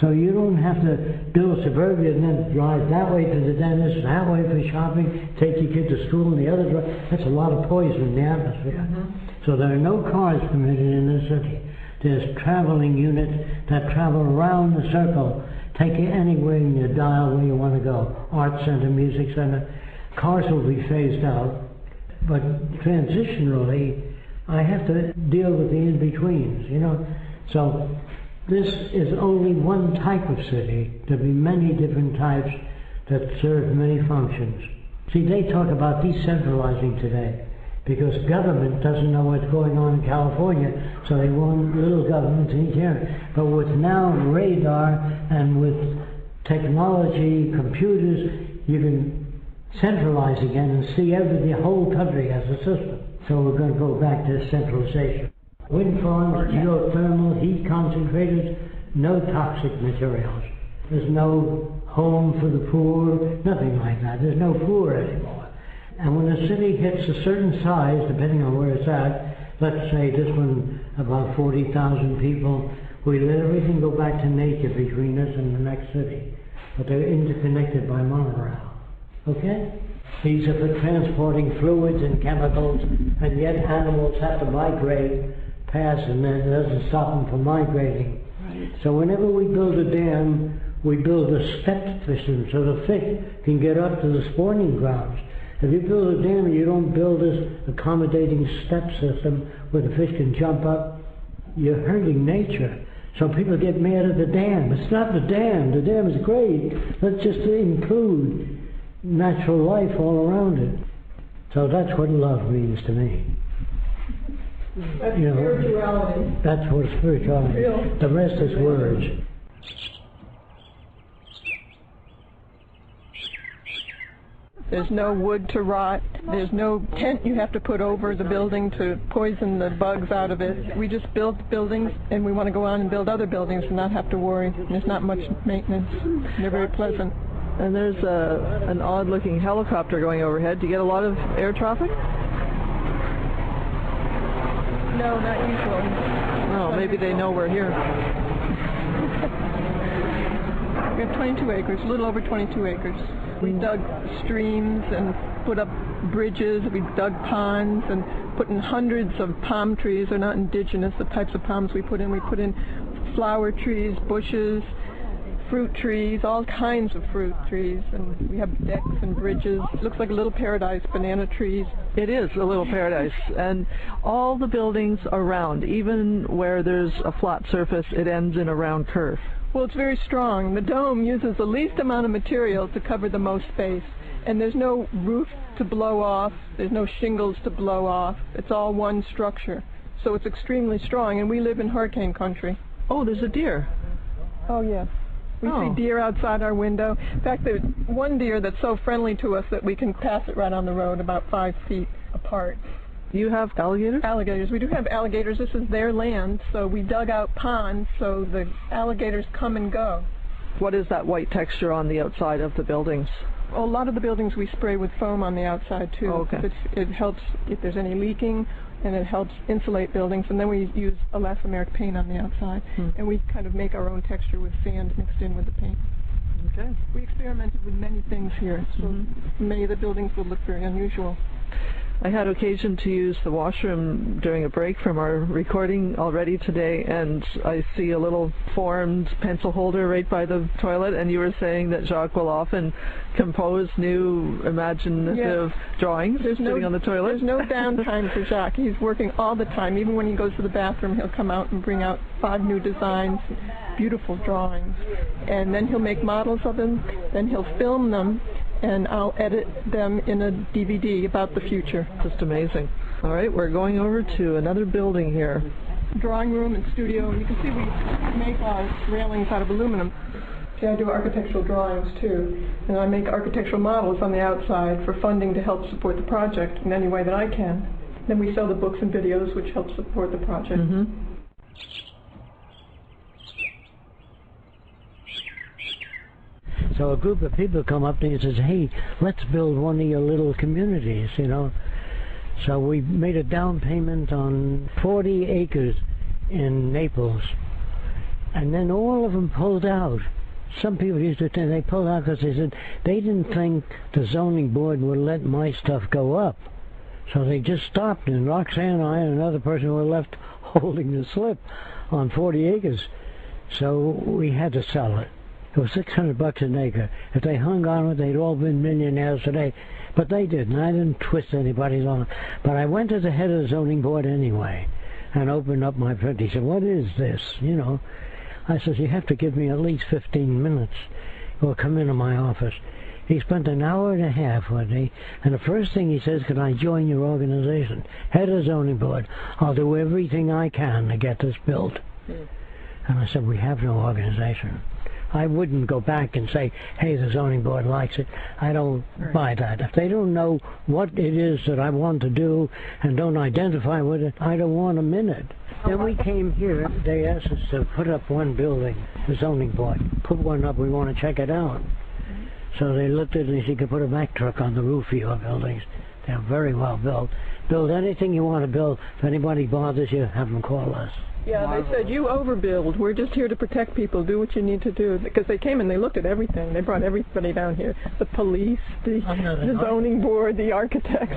A: So you don't have to build suburbia and then drive that way to the dentist, that way for shopping, take your kid to school, and the other drive. That's a lot of poison in the atmosphere. So there are no cars permitted in the city. There's traveling units that travel around the circle, take you anywhere in your dial where you want to go. Art center, music center. Cars will be phased out. But transitionally, I have to deal with the in-betweens, you know. So this is only one type of city. There'll be many different types that serve many functions. See, they talk about decentralizing today because government doesn't know what's going on in California, so they want little governments in each area. But with now radar and with technology, computers, you can centralize again and see the whole country as a system. So we're going to go back to centralization. Wind farms, geothermal, heat concentrators, no toxic materials. There's no home for the poor, nothing like that. There's no poor anymore. And when a city hits a certain size, depending on where it's at, let's say this one about 40,000 people, we let everything go back to nature between us and the next city. But they're interconnected by monorail. Okay? These are for transporting fluids and chemicals, and yet animals have to migrate past, and then it doesn't stop them from migrating. Right. So whenever we build a dam, we build a step system so the fish can get up to the spawning grounds. If you build a dam and you don't build this accommodating step system where the fish can jump up, you're hurting nature. So people get mad at the dam. It's not the dam. The dam is great. Let's just include natural life all around it. So that's what love means to me.
C: That's spirituality.
A: That's what spirituality is. The rest is words.
C: There's no wood to rot. There's no tent you have to put over the building to poison the bugs out of it. We just build buildings, and we want to go on and build other buildings and not have to worry. There's not much maintenance. They're very pleasant.
B: And there's an odd-looking helicopter going overhead. Do you get a lot of air traffic?
C: No, not usually.
B: No, maybe they know we're here.
C: We have 22 acres, a little over 22 acres. We dug streams and put up bridges. We dug ponds and put in hundreds of palm trees. They're not indigenous, the types of palms we put in. We put in flower trees, bushes, fruit trees, all kinds of fruit trees, and we have decks and bridges. It looks like a little paradise, banana trees.
B: It is a little paradise, and all the buildings are round. Even where there's a flat surface, it ends in a round curve.
C: Well, it's very strong. The dome uses the least amount of material to cover the most space. And there's no roof to blow off, there's no shingles to blow off. It's all one structure. So it's extremely strong, and we live in hurricane country.
B: Oh, there's a deer.
C: Oh, yes. We see deer outside our window. In fact, there's one deer that's so friendly to us that we can pass it right on the road about 5 feet apart.
B: You have alligators?
C: Alligators. We do have alligators. This is their land, so we dug out ponds so the alligators come and go.
B: What is that white texture on the outside of the buildings?
C: Well, a lot of the buildings we spray with foam on the outside, too.
B: Oh, okay.
C: It helps if there's any leaking, and it helps insulate buildings. And then we use elastomeric paint on the outside. And we kind of make our own texture with sand mixed in with the paint.
B: Okay.
C: We experimented with many things here, so many of the buildings would look very unusual.
B: I had occasion to use the washroom during a break from our recording already today, and I see a little formed pencil holder right by the toilet, and you were saying that Jacques will often compose new imaginative drawings sitting on the toilet.
C: There's no downtime for Jacques. He's working all the time. Even when he goes to the bathroom, he'll come out and bring out 5 new designs, beautiful drawings. And then he'll make models of them, then he'll film them, and I'll edit them in a DVD about the future.
B: Just amazing. All right, we're going over to another building here.
C: Drawing room and studio. You can see we make our railings out of aluminum. See, I do architectural drawings too, and I make architectural models on the outside for funding to help support the project in any way that I can. Then we sell the books and videos which help support the project.
A: So a group of people come up to me and says, hey, let's build one of your little communities, you know. So we made a down payment on 40 acres in Naples. And then all of them pulled out. Some people used to think they pulled out because they said they didn't think the zoning board would let my stuff go up. So they just stopped, and Roxanne and I and another person were left holding the slip on 40 acres. So we had to sell it. It was $600 an acre. If they hung on it, they'd all been millionaires today. But they didn't. I didn't twist anybody's arm. But I went to the head of the zoning board anyway and opened up my print. He said, what is this? You know. I said, you have to give me at least 15 minutes. Or come into my office. He spent an hour and a half with me, and the first thing he says, can I join your organization? Head of the zoning board. I'll do everything I can to get this built. And I said, we have no organization. I wouldn't go back and say, hey, the zoning board likes it. I don't buy that. If they don't know what it is that I want to do and don't identify with it, I don't want them in it. Then we came here. They asked us to put up one building, the zoning board. Put one up. We want to check it out. So they looked at it and they said, you can put a Mack truck on the roof of your buildings. They're very well built. Build anything you want to build. If anybody bothers you, have them call us.
C: Yeah, they said, you overbuild. We're just here to protect people. Do what you need to do. Because they came and they looked at everything. They brought everybody down here. The police, the zoning board, the architects.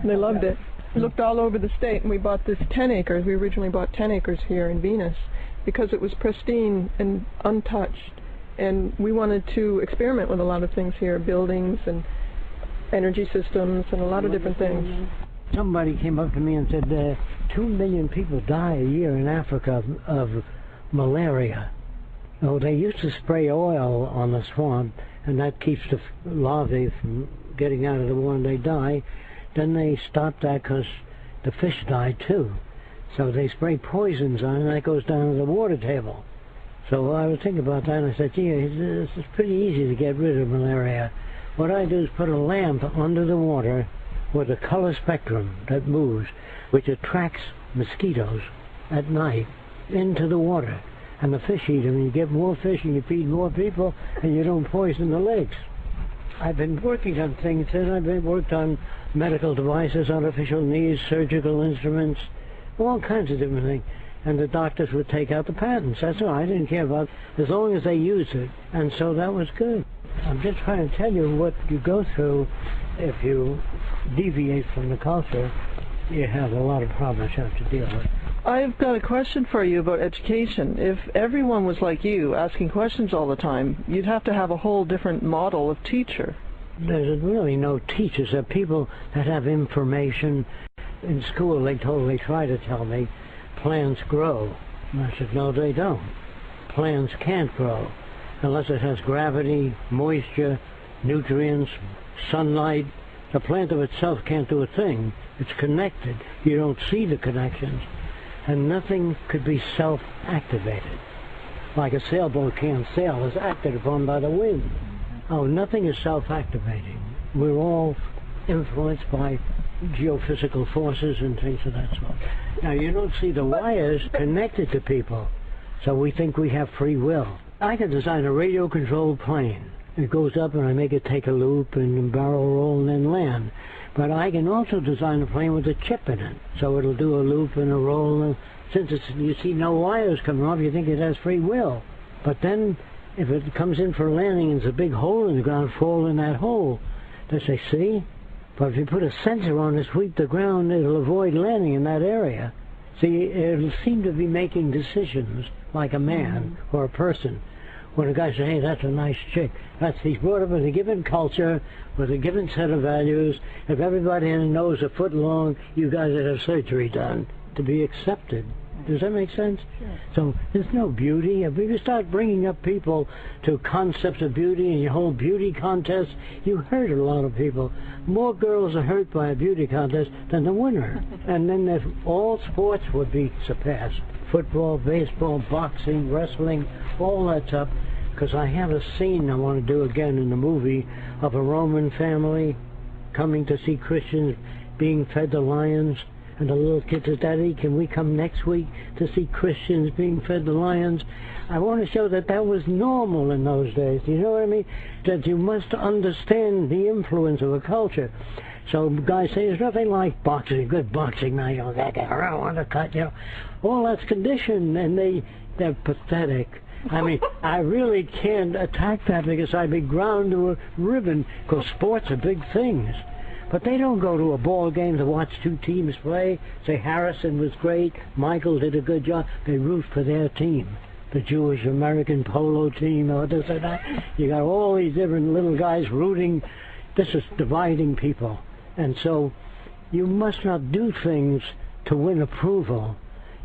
C: They loved it. We looked all over the state, and we bought this 10 acres. We originally bought 10 acres here in Venus because it was pristine and untouched. And we wanted to experiment with a lot of things here, buildings and energy systems and a lot of different things.
A: Somebody came up to me and said, 2 million people die a year in Africa of malaria. Oh, they used to spray oil on the swamp, and that keeps the larvae from getting out of the water and they die. Then they stopped that because the fish died too. So they spray poisons on it, and that goes down to the water table. So I was thinking about that, and I said, gee, this is pretty easy to get rid of malaria. What I do is put a lamp under the water with a color spectrum that moves, which attracts mosquitoes at night into the water. And the fish eat them, and you get more fish, and you feed more people, and you don't poison the lakes. I've been working on things since I've been worked on medical devices, artificial knees, surgical instruments, all kinds of different things. And the doctors would take out the patents. That's all. I didn't care about as long as they used it. And so that was good. I'm just trying to tell you what you go through if you deviate from the culture. You have a lot of problems you have to deal with.
B: I've got a question for you about education. If everyone was like you, asking questions all the time, you'd have to have a whole different model of teacher.
A: There's really no teachers. There are people that have information. In school, they try to tell me, plants grow. And I said, no, they don't. Plants can't grow unless it has gravity, moisture, nutrients, sunlight. The plant of itself can't do a thing. It's connected. You don't see the connections. And nothing could be self-activated. Like a sailboat can't sail. It's acted upon by the wind. Oh, nothing is self-activating. We're all influenced by geophysical forces and things of that sort. Now, you don't see the wires connected to people, so we think we have free will. I can design a radio-controlled plane. It goes up and I make it take a loop and barrel roll and then land. But I can also design a plane with a chip in it, so it'll do a loop and a roll. And since you see no wires coming off, you think it has free will. But then, if it comes in for landing and there's a big hole in the ground, fall in that hole. They say, see? But if you put a sensor on to sweep the ground, it'll avoid landing in that area. See, it'll seem to be making decisions like a man or a person. When a guy says, hey, that's a nice chick, he's brought up in a given culture with a given set of values. If everybody in the knows a foot long, you guys would have surgery done to be accepted. Does that make sense? Sure. So there's no beauty. If you start bringing up people to concepts of beauty and you hold beauty contests, you hurt a lot of people. More girls are hurt by a beauty contest than the winner. And then if all sports would be surpassed, football, baseball, boxing, wrestling, all that stuff, because I have a scene I want to do again in the movie of a Roman family coming to see Christians being fed to lions. And the little kid says, Daddy, can we come next week to see Christians being fed to lions? I want to show that that was normal in those days. You know what I mean? That you must understand the influence of a culture. So guys say, there's nothing like boxing, good boxing. Now, you know, I want to cut, you know. All that's conditioned, and they're pathetic. I mean, I really can't attack that because I'd be ground to a ribbon, because sports are big things. But they don't go to a ball game to watch two teams play, say Harrison was great, Michael did a good job. They root for their team, the Jewish American polo team, or this or that. You got all these different little guys rooting. This is dividing people. And so you must not do things to win approval.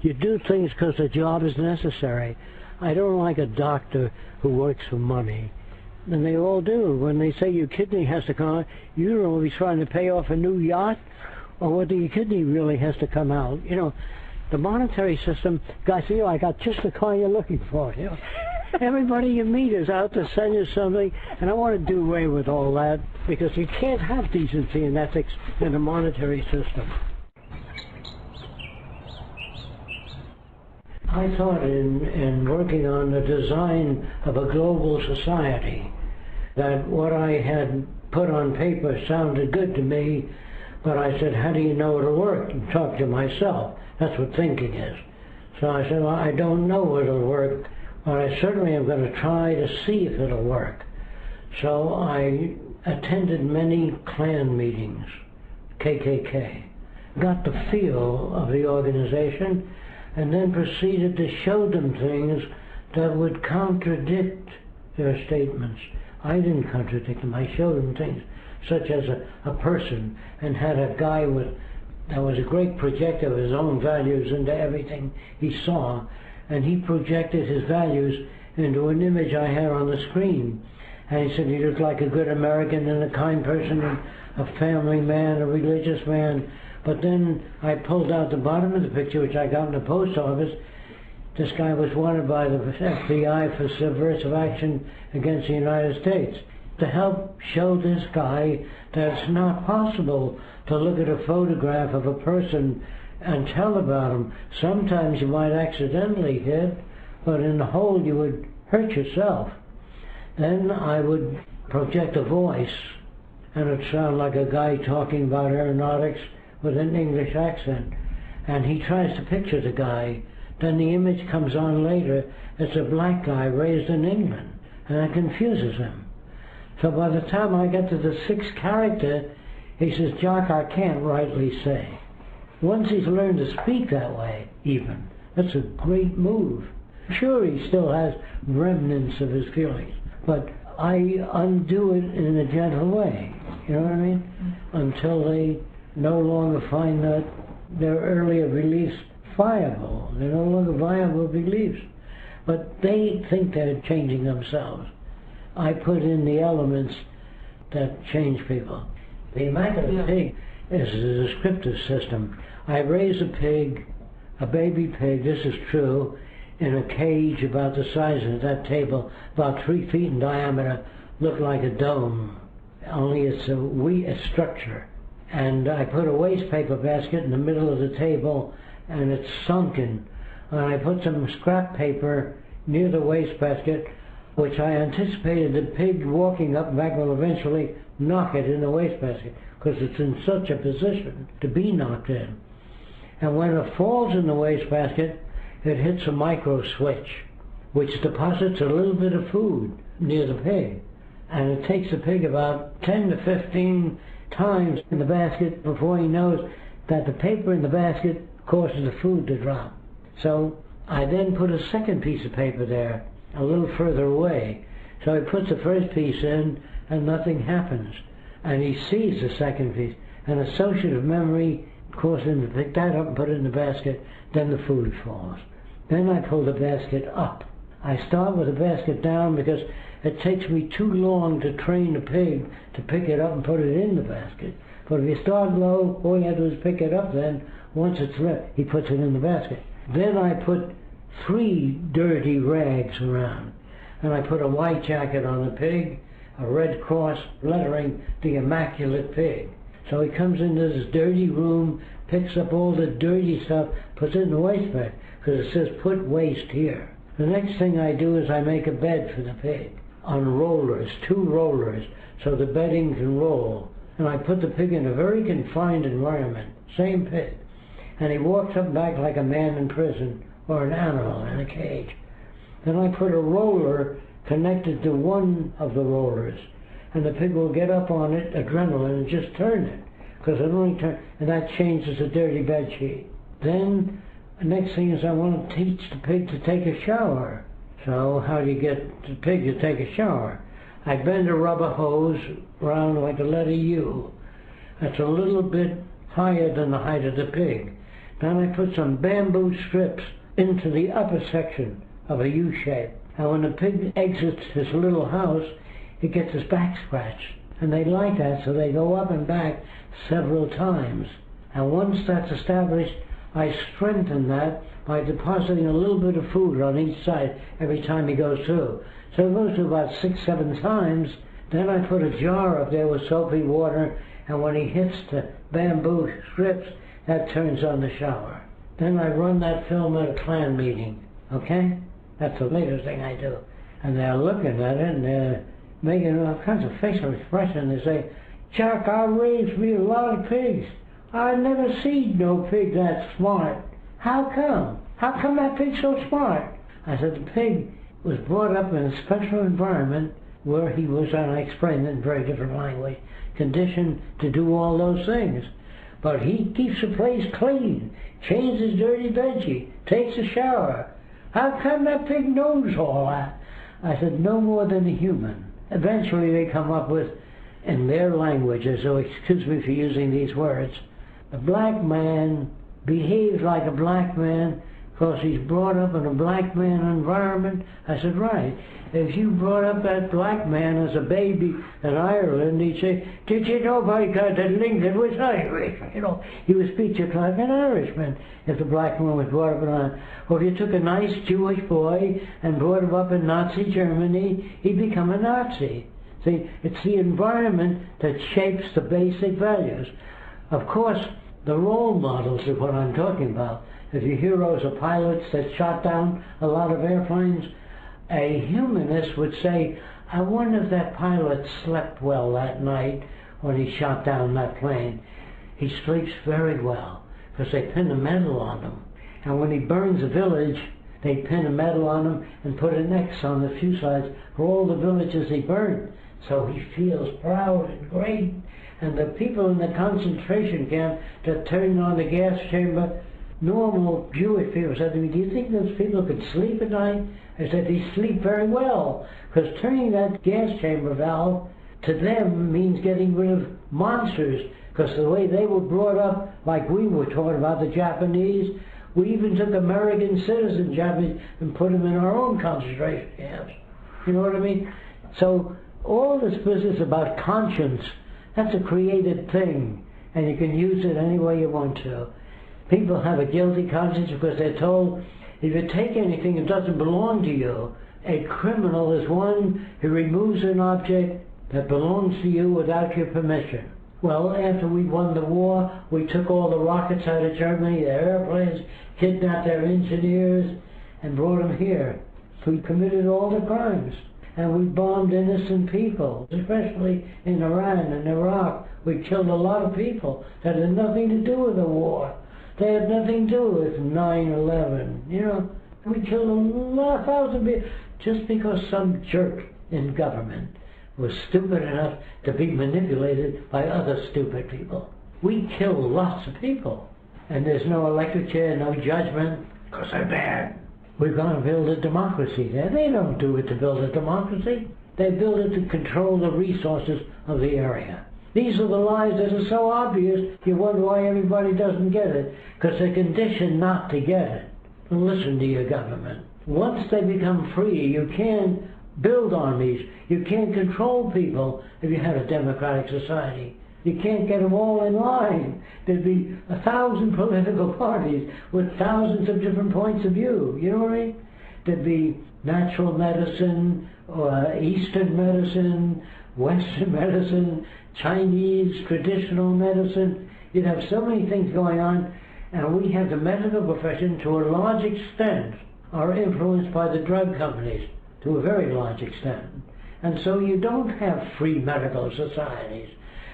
A: You do things because the job is necessary. I don't like a doctor who works for money. And they all do. When they say your kidney has to come out, you don't know if he's trying to pay off a new yacht or whether your kidney really has to come out. You know, the monetary system, guys say, I got just the car you're looking for. You know, everybody you meet is out to sell you something, and I want to do away with all that because you can't have decency and ethics in a monetary system. I thought in working on the design of a global society that what I had put on paper sounded good to me, but I said, how do you know it'll work? And talk to myself. That's what thinking is. So I said, well, I don't know it'll work, but I certainly am going to try to see if it'll work. So I attended many Klan meetings, KKK, got the feel of the organization, and then proceeded to show them things that would contradict their statements. I didn't contradict them. I showed them things such as a person, and had a guy that was a great projector of his own values into everything he saw, and he projected his values into an image I had on the screen. And he said he looked like a good American and a kind person and a family man, a religious man. But then I pulled out the bottom of the picture, which I got in the post office. This guy was wanted by the FBI for subversive action against the United States. To help show this guy that it's not possible to look at a photograph of a person and tell about him. Sometimes you might accidentally hit, but in the whole you would hurt yourself. Then I would project a voice, and it'd sound like a guy talking about aeronautics with an English accent, and he tries to picture the guy. Then the image comes on later. It's a black guy raised in England, and that confuses him. So by the time I get to the sixth character, he says, Jock, I can't rightly say. Once he's learned to speak that way, even, that's a great move. Sure, he still has remnants of his feelings, but I undo it in a gentle way, you know what I mean? Until they no longer find that their earlier beliefs viable. They're no longer viable beliefs. But they think they're changing themselves. I put in the elements that change people. The Immaculate Pig is a descriptive system. I raise a pig, a baby pig, this is true, in a cage about the size of that table, about 3 feet in diameter, looked like a dome, only it's a structure. And I put a waste paper basket in the middle of the table, and it's sunken. And I put some scrap paper near the waste basket, which I anticipated the pig walking up and back will eventually knock it in the waste basket, because it's in such a position to be knocked in. And when it falls in the waste basket, it hits a micro switch, which deposits a little bit of food near the pig. And it takes the pig about 10 to 15 times in the basket before he knows that the paper in the basket causes the food to drop. So I then put a second piece of paper there, a little further away. So he puts the first piece in and nothing happens. And he sees the second piece. And associative memory causes him to pick that up and put it in the basket, then the food falls. Then I pull the basket up. I start with the basket down because it takes me too long to train the pig to pick it up and put it in the basket. But if you start low, all you have to do is pick it up then. Once it's left, he puts it in the basket. Then I put 3 dirty rags around. And I put a white jacket on the pig, a red cross lettering, the Immaculate Pig. So he comes into this dirty room, picks up all the dirty stuff, puts it in the waste bag, because it says put waste here. The next thing I do is I make a bed for the pig on rollers, 2 rollers, so the bedding can roll. And I put the pig in a very confined environment, same pig. And he walks up and back like a man in prison or an animal in a cage. Then I put a roller connected to one of the rollers, and the pig will get up on it, adrenaline, and just turn it, because it only turns, and that changes the dirty bed sheet. Then the next thing is I want to teach the pig to take a shower. So how do you get the pig to take a shower? I bend a rubber hose around like the letter U. That's a little bit higher than the height of the pig. Then I put some bamboo strips into the upper section of a U shape. And when the pig exits his little house, it gets his back scratched. And they like that, so they go up and back several times. And once that's established, I strengthen that by depositing a little bit of food on each side every time he goes through. So it goes through about 6, 7 times. Then I put a jar up there with soapy water, and when he hits the bamboo strips, that turns on the shower. Then I run that film at a clan meeting, okay? That's the latest thing I do. And they're looking at it, and they're making all kinds of facial expression. They say, Chuck, I raised me a lot of pigs. I never seen no pig that smart. How come? How come that pig's so smart? I said, the pig was brought up in a special environment where he was, and I explained it in very different language, conditioned to do all those things. But he keeps the place clean, changes dirty bedsheet, takes a shower. How come that pig knows all that? I said, no more than a human. Eventually they come up with, in their languages, so excuse me for using these words, the black man behaves like a black man because he's brought up in a black man environment. I said, right. If you brought up that black man as a baby in Ireland, he'd say, did you know by God that Lincoln was Irish? You know, he would speak just like an Irishman if the black man was brought up in Ireland. Or if you took a nice Jewish boy and brought him up in Nazi Germany, he'd become a Nazi. See, it's the environment that shapes the basic values. Of course, the role models is what I'm talking about. If your heroes are pilots that shot down a lot of airplanes, a humanist would say, I wonder if that pilot slept well that night when he shot down that plane. He sleeps very well because they pin a medal on him. And when he burns a village, they pin a medal on him and put an X on the fuselage for all the villages he burned. So he feels proud and great. And the people in the concentration camp that turned on the gas chamber, normal Jewish people said to me, do you think those people could sleep at night? I said, they sleep very well, because turning that gas chamber valve to them means getting rid of monsters, because the way they were brought up, like we were taught about the Japanese, we even took American citizen Japanese and put them in our own concentration camps. You know what I mean? So All this business about conscience, that's a created thing, and you can use it any way you want to. People have a guilty conscience because they're told if you take anything that doesn't belong to you, a criminal is one who removes an object that belongs to you without your permission. Well, after we won the war, we took all the rockets out of Germany, their airplanes, kidnapped their engineers, and brought them here. So we committed all the crimes. And we bombed innocent people, especially in Iran and Iraq. We killed a lot of people that had nothing to do with the war. They had nothing to do with 9/11. You know, we killed a lot, 1,000 people, just because some jerk in government was stupid enough to be manipulated by other stupid people. We kill lots of people. And there's no electric chair, no judgment, because they're bad. We're going to build a democracy there. They don't do it to build a democracy. They build it to control the resources of the area. These are the lies that are so obvious, you wonder why everybody doesn't get it, because they're conditioned not to get it. Listen to your government. Once they become free, you can't build armies. You can't control people if you have a democratic society. You can't get them all in line. There'd be 1,000 political parties with thousands of different points of view. You know what I mean? There'd be natural medicine, or Eastern medicine, Western medicine, Chinese traditional medicine. You'd have so many things going on, and we have the medical profession to a large extent are influenced by the drug companies, to a very large extent. And so you don't have free medical societies.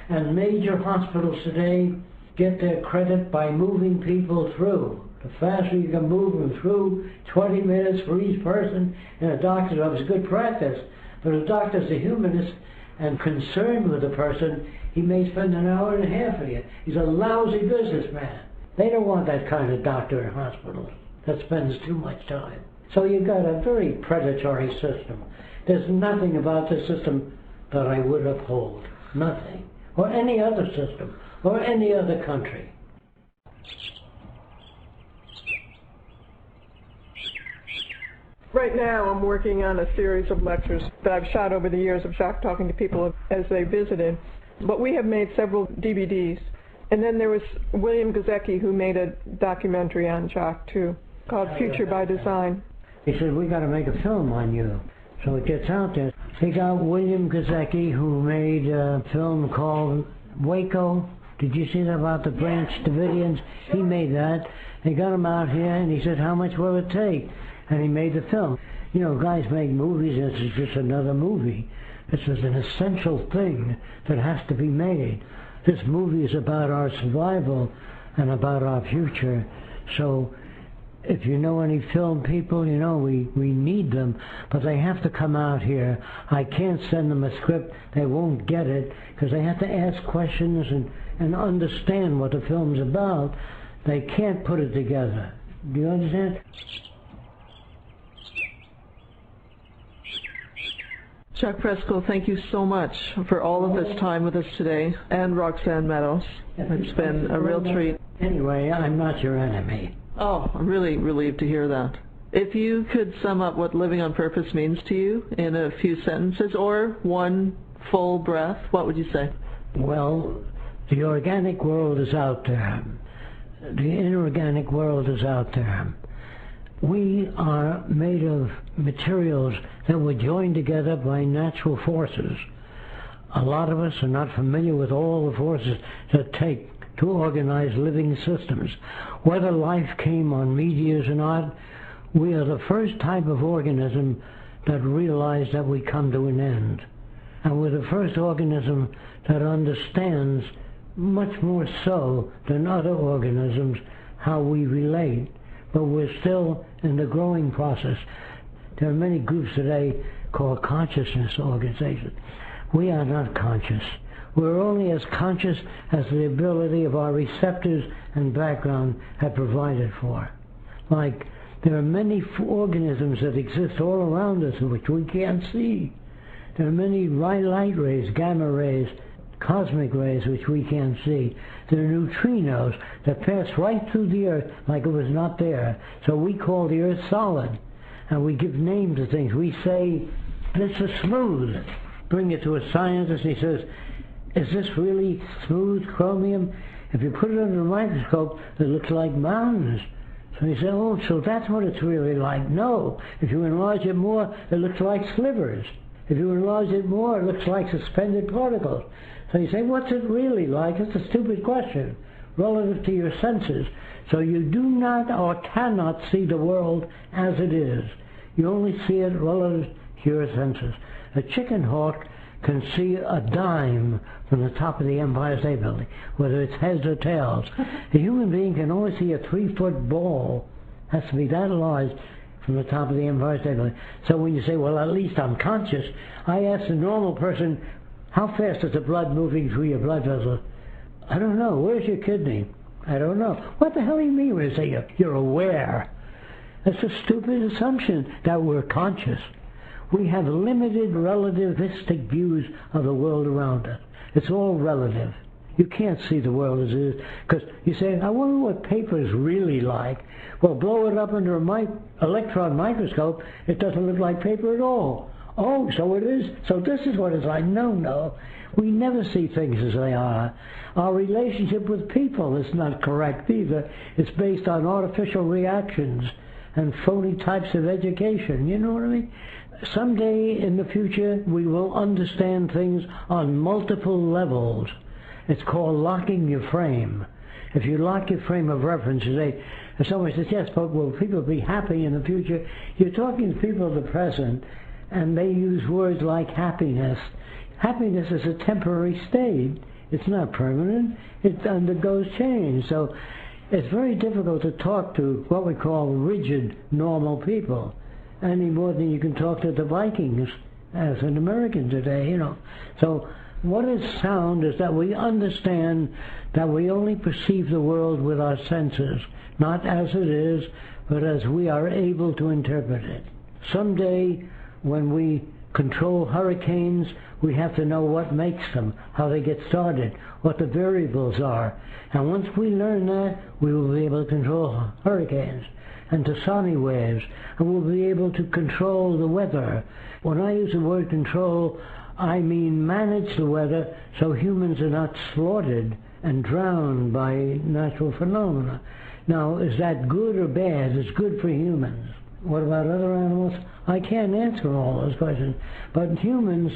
A: And major hospitals today get their credit by moving people through. The faster you can move them through, 20 minutes for each person in a doctor's office is good practice. But if a doctor's a humanist and concerned with the person, he may spend an hour and a half with you. He's a lousy businessman. They don't want that kind of doctor in hospitals that spends too much time. So you've got a very predatory system. There's nothing about this system that I would uphold. Nothing. Or any other system, or any other country.
C: Right now I'm working on a series of lectures that I've shot over the years of Jacques talking to people as they visited. But we have made several DVDs. And then there was William Gazecki, who made a documentary on Jacques too, called Future by Design.
A: He said, we got to make a film on you. So it gets out there. They got William Gazecki, who made a film called Waco. Did you see that about the Branch Davidians? He made that. They got him out here, and he said, how much will it take? And he made the film. You know, guys make movies, and this is just another movie. This is an essential thing that has to be made. This movie is about our survival and about our future. So if you know any film people, you know we need them, but they have to come out here. I can't send them a script. They won't get it because they have to ask questions and understand what the film's about. They can't put it together. Do you understand?
B: Jacques Fresco, thank you so much for all of this time with us today, and Roxanne Meadows. It's been a real treat.
A: Anyway, I'm not your enemy.
B: Oh, I'm really relieved to hear that. If you could sum up what living on purpose means to you in a few sentences or one full breath, what would you say?
A: Well, the organic world is out there. The inorganic world is out there. We are made of materials that were joined together by natural forces. A lot of us are not familiar with all the forces that take to organize living systems. Whether life came on meteors or not, we are the first type of organism that realize that we come to an end. And we're the first organism that understands much more so than other organisms how we relate. But we're still in the growing process. There are many groups today called consciousness organizations. We are not conscious. We're only as conscious as the ability of our receptors and background have provided for. Like, there are many organisms that exist all around us which we can't see. There are many light rays, gamma rays, cosmic rays which we can't see. There are neutrinos that pass right through the Earth like it was not there. So we call the Earth solid. And we give names to things. We say, this is smooth. bring it to a scientist, he says, is this really smooth chromium? If you put it under a microscope, it looks like mountains. So he said, oh, so that's what it's really like. No, if you enlarge it more, it looks like slivers. If you enlarge it more, it looks like suspended particles. So you say, what's it really like? It's a stupid question relative to your senses. So you do not or cannot see the world as it is. You only see it relative to your senses. A chicken hawk can see a dime from the top of the Empire State Building, whether it's heads or tails. A human being can only see a 3-foot ball. Has to be that large from the top of the Empire State Building. So when you say, well, at least I'm conscious, I ask the normal person, how fast is the blood moving through your blood vessels? I don't know. Where's your kidney? I don't know. What the hell do you mean when you say you're aware? That's a stupid assumption that we're conscious. We have limited relativistic views of the world around us. It's all relative. You can't see the world as it is. Because you say, I wonder what paper is really like. Well, blow it up under an electron microscope, it doesn't look like paper at all. Oh, so it is. So this is what it's like. No. We never see things as they are. Our relationship with people is not correct either. It's based on artificial reactions and phony types of education. You know what I mean? Someday in the future, we will understand things on multiple levels. It's called locking your frame. If you lock your frame of reference, you say, if somebody says, yes, but will people be happy in the future? You're talking to people of the present, and they use words like happiness. Happiness is a temporary state. It's not permanent. It undergoes change. So it's very difficult to talk to what we call rigid, normal people, any more than you can talk to the Vikings as an American today, you know. So what is sound is that we understand that we only perceive the world with our senses, not as it is, but as we are able to interpret it. Someday, when we control hurricanes, we have to know what makes them, how they get started, what the variables are. And once we learn that, we will be able to control hurricanes and tsunami waves, and we'll be able to control the weather. When I use the word control, I mean manage the weather so humans are not slaughtered and drowned by natural phenomena. Now, is that good or bad? It's good for humans. What about other animals? I can't answer all those questions. But humans,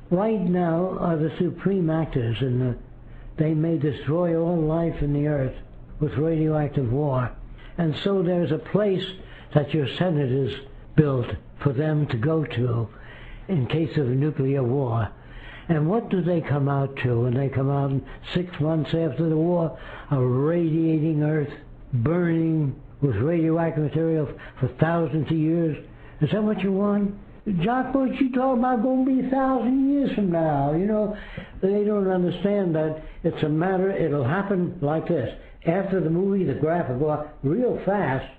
A: right now, are the supreme actors they may destroy all life in the earth with radioactive war. And so there's a place that your senators built for them to go to in case of a nuclear war. And what do they come out to when they come out 6 months after the war? A radiating earth, burning with radioactive material for thousands of years. Is that what you want? Jock, what you talk about going to be 1,000 years from now? You know, they don't understand that it's a matter, it'll happen like this. After the movie, the graph will go up real fast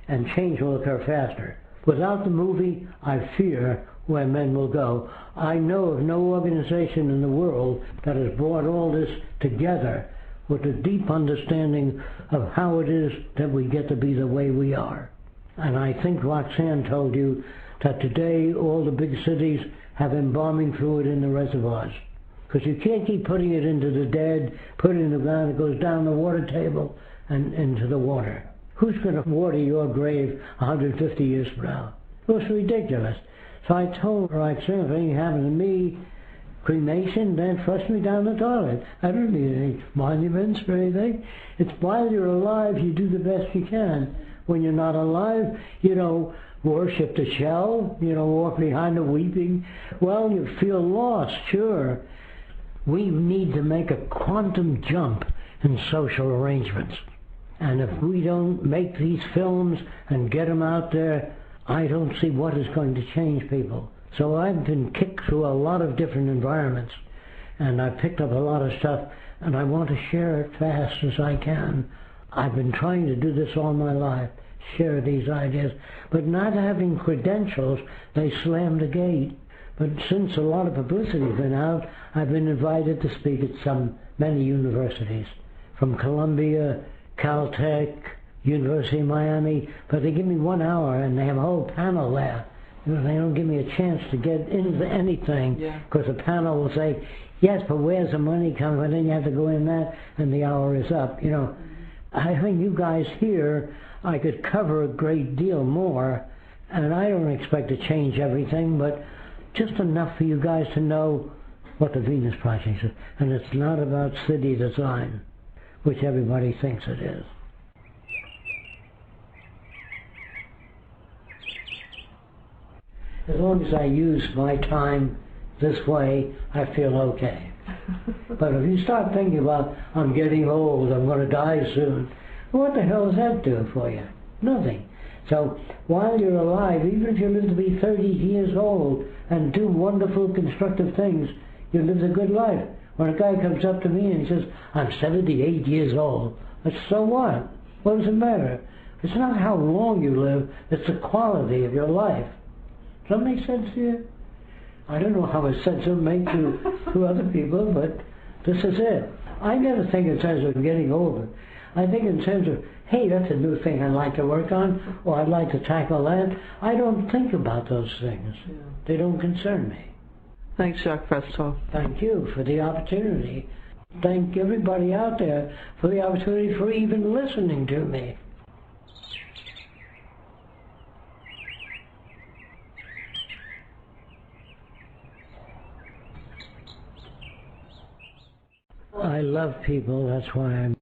A: and change will occur faster. Without the movie, I fear where men will go. I know of no organization in the world that has brought all this together with a deep understanding of how it is that we get to be the way we are. And I think Roxanne told you that today all the big cities have embalming fluid in the reservoirs. Because you can't keep putting it into the dead, put it in the ground, it goes down the water table and into the water. Who's going to water your grave 150 years from now? It was ridiculous. So I told Roxanne, if anything happened to me, cremation, then flush me down the toilet. I don't need any monuments or anything. It's while you're alive, you do the best you can. When you're not alive, you know, worship the shell, you know, walk behind the weeping. Well, you feel lost, sure. We need to make a quantum jump in social arrangements. And if we don't make these films and get them out there, I don't see what is going to change people. So I've been kicked through a lot of different environments, and I've picked up a lot of stuff, and I want to share it fast as I can. I've been trying to do this all my life, share these ideas, but not having credentials, they slammed the gate. But since a lot of publicity has been out, I've been invited to speak at many universities, from Columbia, Caltech, University of Miami, but they give me 1 hour and they have a whole panel there You know, they don't give me a chance to get into anything
B: Yeah.
A: because the panel will say, yes, but where's the money coming? And then you have to go in that, and the hour is up. You know, I think you guys here, I could cover a great deal more, and I don't expect to change everything, but just enough for you guys to know what the Venus Project is. And it's not about city design, which everybody thinks it is. As long as I use my time this way, I feel okay. But if you start thinking about, I'm getting old, I'm going to die soon, what the hell does that do for you? Nothing. So while you're alive, even if you live to be 30 years old and do wonderful constructive things, you live a good life. When a guy comes up to me and says, I'm 78 years old, that's so what? What does it matter? It's not how long you live, it's the quality of your life. Does that make sense to you? I don't know how much sense it'll make to other people, but this is it. I never think in terms of getting older. I think in terms of, hey, that's a new thing I'd like to work on, or I'd like to tackle that. I don't think about those things.
B: Yeah.
A: They don't concern me.
B: Thanks, Jacques Fresco.
A: Thank you for the opportunity. Thank everybody out there for the opportunity for even listening to me. I love people, that's why I'm